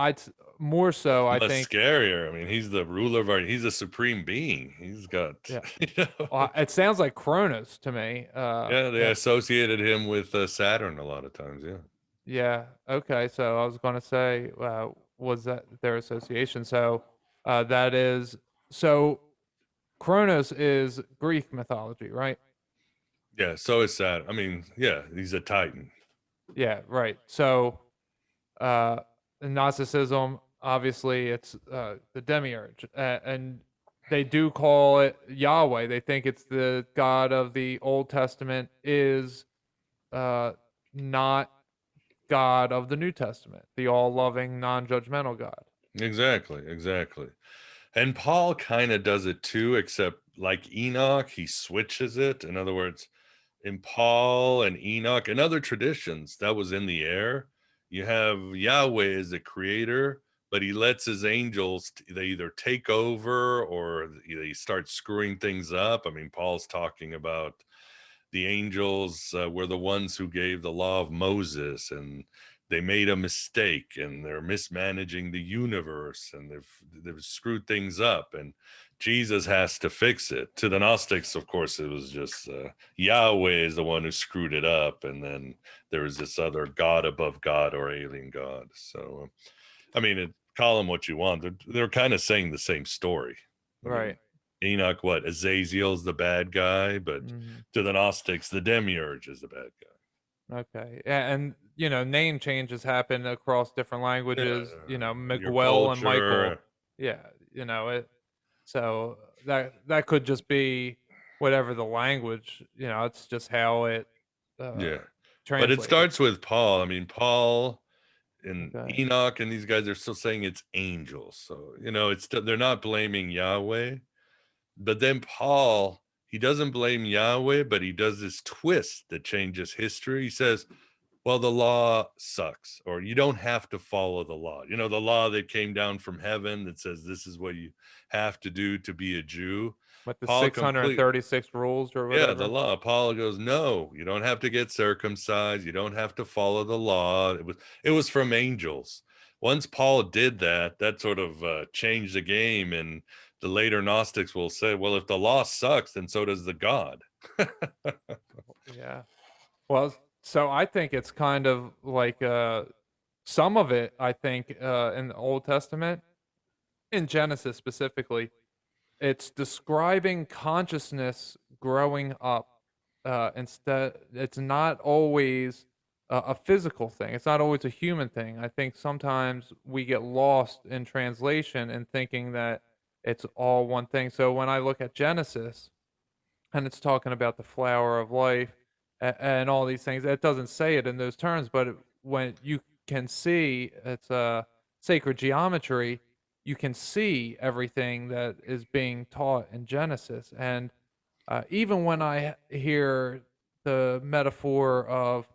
more so I Much think, scarier. I mean, he's the ruler of he's a supreme being. He's got, yeah. you know, It sounds like Cronus to me. yeah, they Yeah, associated him with Saturn a lot of times. Yeah. yeah. Okay, so I was gonna say, was that their association? So that is so Cronus is Greek mythology, right? Yeah. So is Saturn. I mean, yeah, he's a Titan. Yeah, right. So uh, in Gnosticism, obviously, it's the Demiurge, and they do call it Yahweh. They think it's the God of the Old Testament is uh, not God of the New Testament, the all-loving, non-judgmental God. Exactly. Exactly. And Paul kind of does it too, except like Enoch, he switches it. In other words, in Paul and Enoch and other traditions, that was in the air. You have Yahweh as the creator, but he lets his angels, they either take over or they start screwing things up. I mean, Paul's talking about the angels were the ones who gave the law of Moses, and they made a mistake and they're mismanaging the universe, and they've screwed things up, and Jesus has to fix it. To the Gnostics, of course, it was just Yahweh is the one who screwed it up, and then there was this other God above God or alien God. So I mean, call them what you want, they're kind of saying the same story. I mean, Right. Enoch, what, Azazel's the bad guy, but Hmm. to the Gnostics, the Demiurge is the bad guy. Okay. And name changes happen across different Yeah, languages. your Miguel and Michael. culture. Yeah. It. So that could just be whatever the language. It's just how it uh, Yeah, but it translated. starts with Paul. I mean, Paul and Okay. Enoch and these guys are still saying it's angels. So it's still, they're not blaming Yahweh. But then Paul, he doesn't blame Yahweh, but he does this twist that changes history. He says, well, the law sucks, or you don't have to follow the law. The law that came down from heaven that says this is what you have to do to be a Jew. With the Paul complete 636 rules or Yeah, the whatever. law. Paul goes, no, you don't have to get circumcised. You don't have to follow the law. It was from angels. Once Paul did that, that sort of changed the game. And the later Gnostics will say, well, if the law sucks, then so does the God. Yeah. Well, so I think it's kind of like some of it. I think in the Old Testament, in Genesis specifically, it's describing consciousness growing up. Instead, it's not always a physical thing. It's not always a human thing. I think sometimes we get lost in translation and thinking that it's all one thing. So when I look at Genesis and it's talking about the flower of life and all these things, it doesn't say it in those terms, but when you can see it's sacred geometry, you can see everything that is being taught in Genesis. And even when I hear the metaphor of,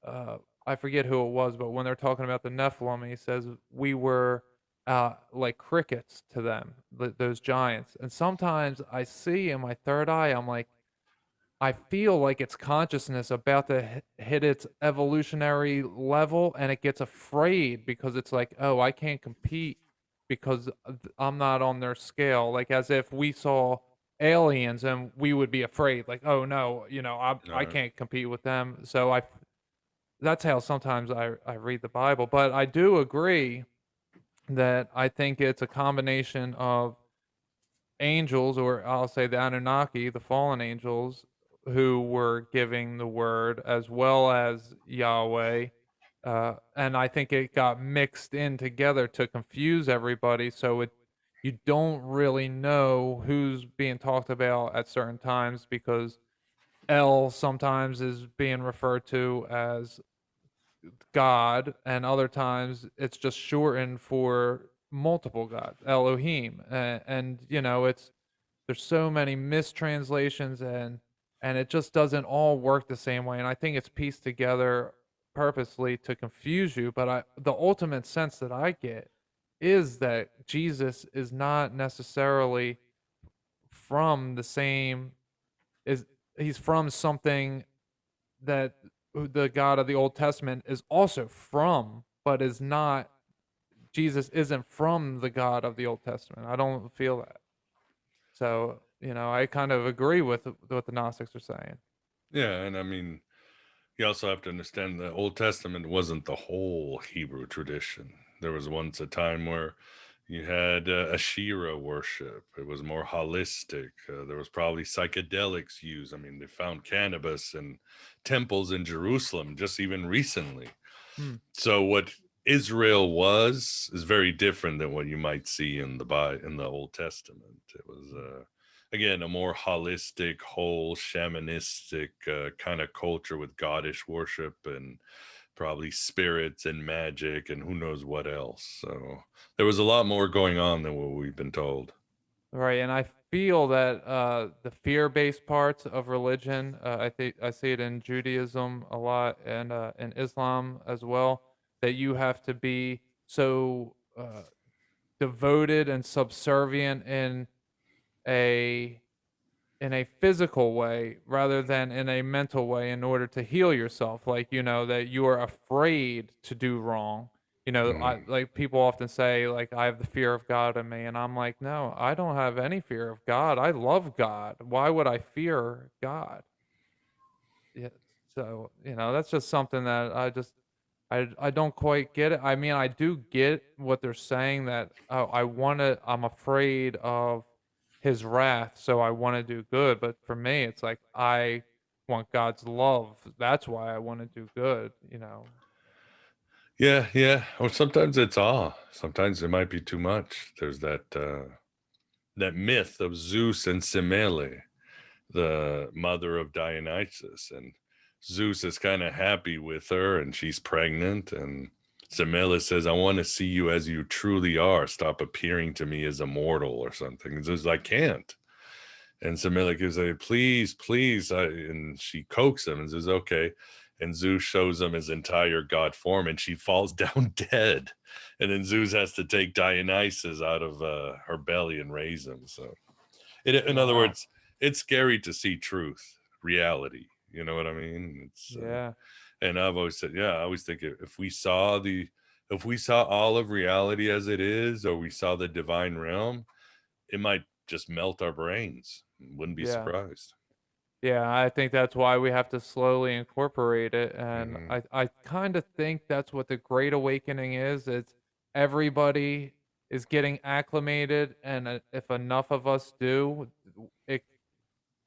uh, I forget who it was, but when they're talking about the Nephilim, he says we were like crickets to them, those giants. And sometimes I see in my third eye, I'm like, I feel like its consciousness about to hit its evolutionary level, and it gets afraid because it's like, oh, I can't compete because I'm not on their scale. Like as if we saw aliens and we would be afraid, like, oh no, I Uh, can't compete with them. So that's how sometimes I read the Bible. But I do agree that I think it's a combination of angels, or I'll say the Anunnaki, the fallen angels, who were giving the word, as well as Yahweh. And I think it got mixed in together to confuse everybody. So you don't really know who's being talked about at certain times, because El sometimes is being referred to as God, and other times it's just shortened for multiple gods, Elohim. And it's there's so many mistranslations, and it just doesn't all work the same way. And I think it's pieced together purposely to confuse you. But the ultimate sense that I get is that Jesus is not necessarily from the same is he's from something that the God of the Old Testament is also from, but is not. Jesus isn't from the God of the Old Testament. I don't feel that. So, I kind of agree with what the Gnostics are saying. yeah, and I mean, you also have to understand the Old Testament wasn't the whole Hebrew tradition. There was once a time where you had Asherah worship. It was more holistic. There was probably psychedelics used. I mean, they found cannabis in temples in Jerusalem just even recently. Hmm. So what Israel was is very different than what you might see in the Old Testament. It was again a more holistic, whole shamanistic kind of culture with goddish worship and probably spirits and magic and who knows what else. So there was a lot more going on than what we've been told. Right, and I feel that the fear-based parts of religion, I think I see it in Judaism a lot, and in Islam as well, that you have to be so devoted and subservient a in a physical way rather than in a mental way in order to heal yourself, like that you are afraid to do wrong. I Mm. like people often say, like, I have the fear of God in me, and I'm like, no, I don't have any fear of God. I love God. Why would I fear God? Yeah. So that's just something that I don't quite get it. I mean, I do get what they're saying, that, oh, I'm afraid of his wrath, so I want to do good. But for me, it's like I want God's love. That's why I want to do good. Yeah, yeah. Or sometimes it's awe. Sometimes it might be too much. There's that myth of Zeus and Semele, the mother of Dionysus, and Zeus is kind of happy with her, and she's pregnant, and Semele says, "I want to see you as you truly are. Stop appearing to me as a mortal or something." And Zeus, "I can't." And Semele gives a please, please, and she coaxes him and says, "Okay." And Zeus shows him his entire god form, and she falls down dead. And then Zeus has to take Dionysus out of her belly and raise him. So in other Wow. words, it's scary to see truth, reality. You know what I mean? Yeah. And I've always said, yeah, I always think if we saw all of reality as it is, or we saw the divine realm, it might just melt our brains. Wouldn't be Yeah. surprised. Yeah, I think that's why we have to slowly incorporate it, and Hmm. I kind of think that's what the Great Awakening is. It's everybody is getting acclimated, and if enough of us do, it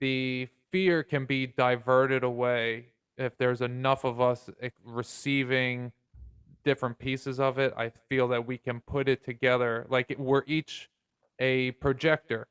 the fear can be diverted away if there's enough of us receiving different pieces of it. I feel that we can put it together, like we're each a projector,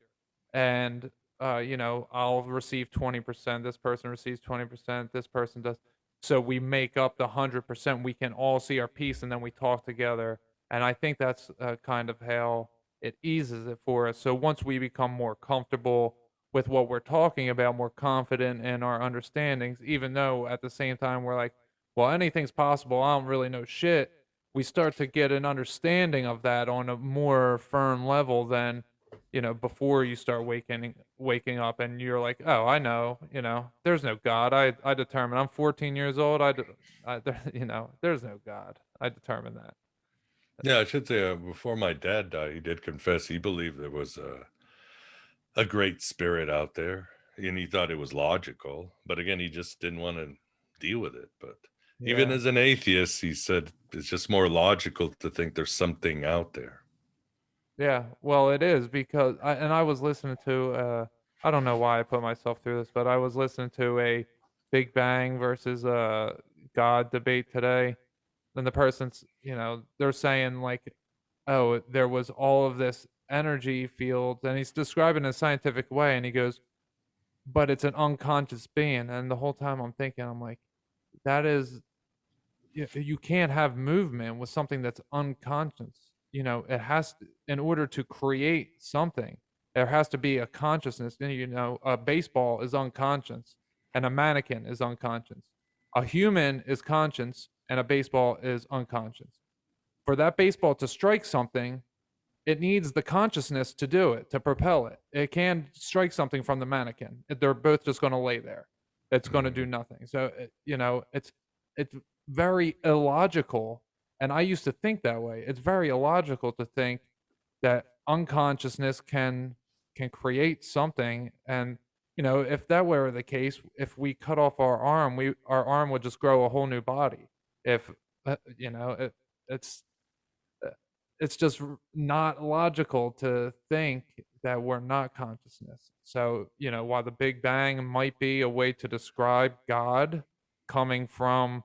and I'll receive 20%, this person receives 20%, this person does. So we make up the 100%. We can all see our piece, and then we talk together. And I think that's kind of how it eases it for us. So once we become more comfortable with what we're talking about, more confident in our understandings, even though at the same time we're like, well, anything's possible. I don't really know shit. We start to get an understanding of that on a more firm level than before you start waking up and you're like, oh, I know, there's no God. I determine. I'm 14 years old. There's no God. I determine that. Yeah, I should say before my dad died, he did confess he believed there was a great spirit out there, and he thought it was logical. But again, he just didn't want to deal with it. But even Yeah. as an atheist, he said it's just more logical to think there's something out there. Yeah, well, it is because I was listening to I don't know why I put myself through this, but I was listening to a Big Bang versus God debate today, and the person's, they're saying like, oh, there was all of this energy field, and he's describing it in a scientific way, and he goes, but it's an unconscious being, and the whole time I'm thinking, I'm like, that is you can't have movement with something that's unconscious. It has to, in order to create something, there has to be a consciousness. A baseball is unconscious, and a mannequin is unconscious. A human is conscious, and a baseball is unconscious. For that baseball to strike something, it needs the consciousness to do it, to propel it. It can strike something from the mannequin. They're both just going to lay there. It's going to do Mhm. nothing. So, it's very illogical. And I used to think that way. It's very illogical to think that unconsciousness can create something. And if that were the case, if we cut off our arm would just grow a whole new body. If it's uh, it's just not logical to think that we're not consciousness. So, while the Big Bang might be a way to describe God coming from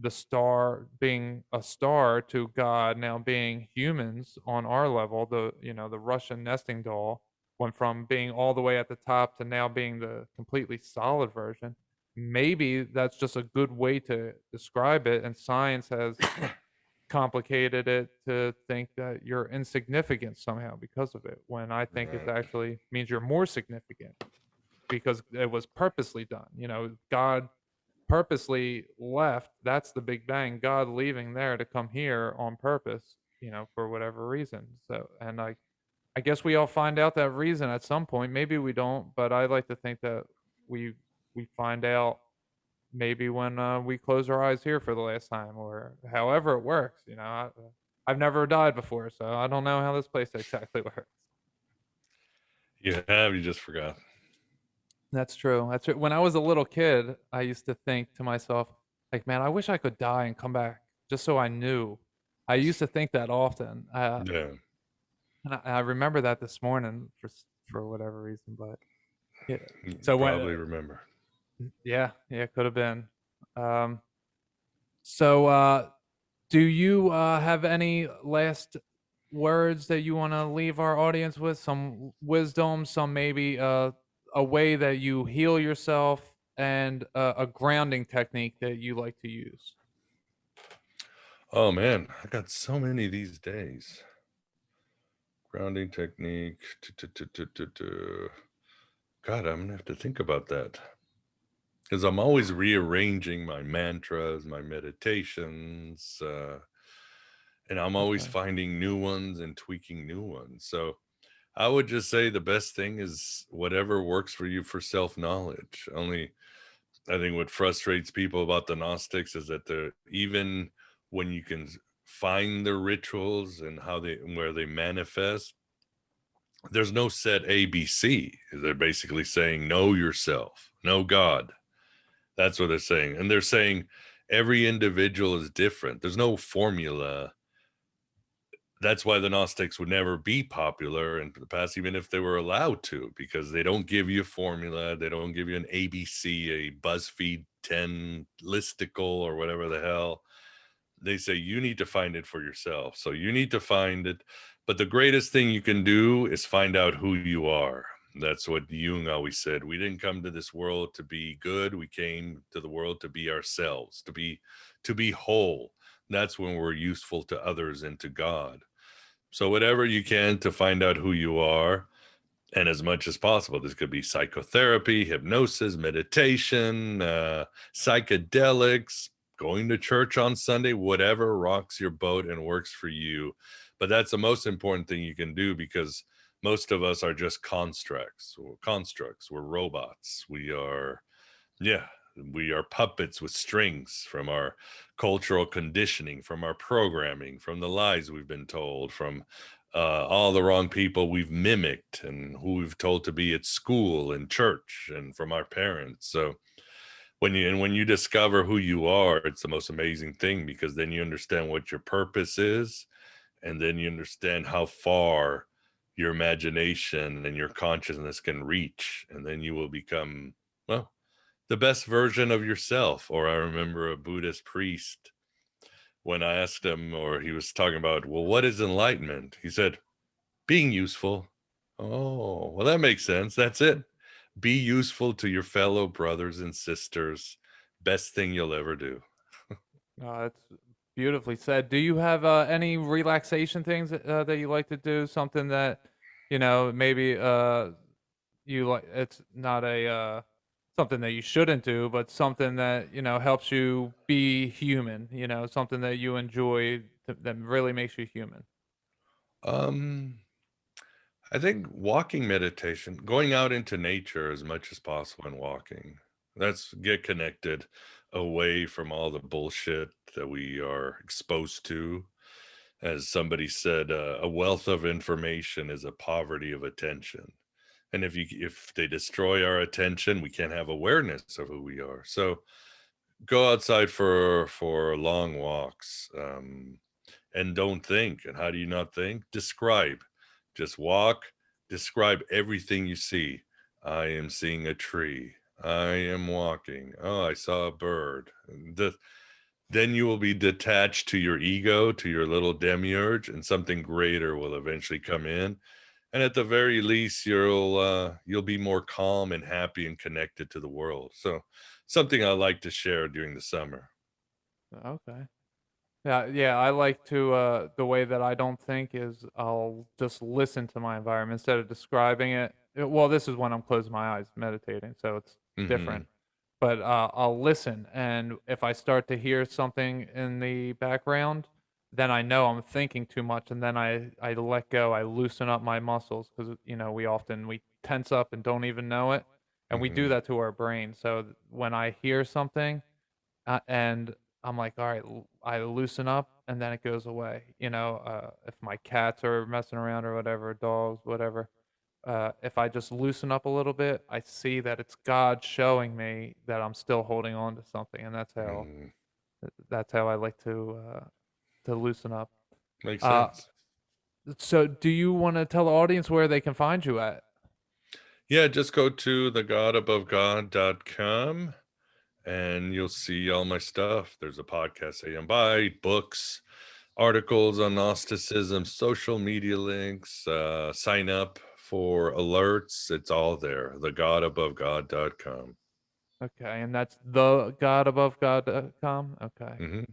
the star being a star to God now being humans on our level, the Russian nesting doll went from being all the way at the top to now being the completely solid version. Maybe that's just a good way to describe it, and science has complicated it to think that you're insignificant somehow because of it, when I think it Right. actually means you're more significant because it was purposely done. God purposely left. That's the Big Bang. God leaving there to come here on purpose, for whatever reason. So, and I guess we all find out that reason at some point. Maybe we don't, but I like to think that we we find out maybe when we close our eyes here for the last time, or however it works. I've never died before, so I don't know how this place exactly works. You have, you just forgot. That's true. That's true. When I was a little kid, I used to think to myself, like, man, I wish I could die and come back just so I knew. I used to think that often, Yeah, and I remember that this morning for whatever reason. But yeah, you so when probably remember. yeah, it could have been. Um, so do you have any last words that you want to leave our audience with? Some wisdom, some maybe a way that you heal yourself, and a grounding technique that you like to use. Oh man, I got so many these days. Grounding technique. God, I'm gonna have to think about that because I'm always rearranging my mantras, my meditations, and I'm always Okay. finding new ones and tweaking new ones. So I would just say the best thing is whatever works for you for self knowledge. Only I think what frustrates people about the Gnostics is that they're even when you can find the rituals and how they where they manifest, there's no set ABC. They're basically saying know yourself, know God. That's what they're saying. And they're saying every individual is different. There's no formula. That's why the Gnostics would never be popular in the past, even if they were allowed to, because they don't give you a formula. They don't give you an ABC, a BuzzFeed 10 listicle or whatever the hell. they say you need to find it for yourself. So you need to find it. But the greatest thing you can do is find out who you are. That's what Jung always said. We didn't come to this world to be good. We came to the world to be ourselves, to be whole. That's when we're useful to others and to God. So whatever you can to find out who you are, and as much as possible, this could be psychotherapy, hypnosis, meditation, psychedelics, going to church on Sunday, whatever rocks your boat and works for you. But that's the most important thing you can do, because most of us are just constructs. We're robots. Yeah, we are puppets with strings from our cultural conditioning, from our programming, from the lies we've been told, from all the wrong people we've mimicked and who we've told to be at school and church and from our parents. So when you discover who you are, it's the most amazing thing, because then you understand what your purpose is, and then you understand how far your imagination and your consciousness can reach, and then you will become, well, the best version of yourself. Or I remember a Buddhist priest, when I asked him, or he was talking about, well, what is enlightenment? He said, being useful. Oh, well, that makes sense. That's it. Be useful to your fellow brothers and sisters. Best thing you'll ever do. That's beautifully said. Do you have any relaxation things that you like to do? Something that maybe you like. It's not a something that you shouldn't do, but something that helps you be human. Something that you enjoy that really makes you human. Um, I think walking meditation, going out into nature as much as possible and walking. That's get connected away from all the bullshit that we are exposed to. As somebody said, a wealth of information is a poverty of attention. And if they destroy our attention, we can't have awareness of who we are. So go outside for long walks, and don't think. And how do you not think? Describe. Just walk. Describe everything you see. I am seeing a tree. I am walking. Oh, I saw a bird. Then you will be detached to your ego, to your little demiurge, and something greater will eventually come in. And at the very least, you'll be more calm and happy and connected to the world. So something I like to share during the summer. Okay. Yeah, yeah, I like to the way that I don't think is I'll just listen to my environment instead of describing it. Well, this is when I'm closing my eyes meditating, so it's Hmm. different. But I'll listen, and if I start to hear something in the background, then I know I'm thinking too much, and then I let go. I loosen up my muscles because we tense up and don't even know it, and we do Hmm. that to our brain. So when I hear something, and I'm like, all right, I loosen up, and then it goes away. If my cats are messing around or whatever, dogs, whatever. If I just loosen up a little bit, I see that it's God showing me that I'm still holding on to something, and Hmm. that's how I like to loosen up. Makes Uh, sense. so do you want to tell the audience where they can find you at? Yeah, just go to thegodabovegod.com and you'll see all my stuff. There's a podcast, Aeon, Byte, books, articles on Gnosticism, social media links, sign up for alerts. It's all there. Thegodabovegod.com. Okay, and that's the godabovegod.com. Okay. Mm-hmm.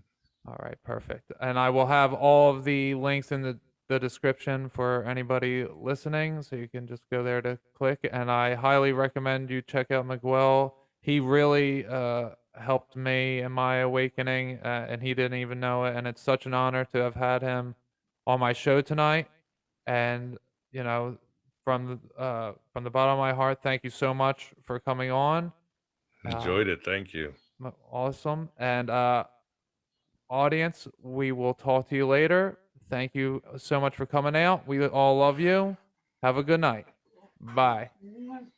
All right, perfect. And I will have all of the links in the description for anybody listening, so you can just go there to click. And I highly recommend you check out Miguel. He really helped me in my awakening, and he didn't even know it. And it's such an honor to have had him on my show tonight. And you know, from the bottom of my heart, thank you so much for coming on. Uh, Enjoyed it. Thank you. awesome. And audience, we will talk to you later. Thank you so much for coming out. We all love you. Have a good night. Bye.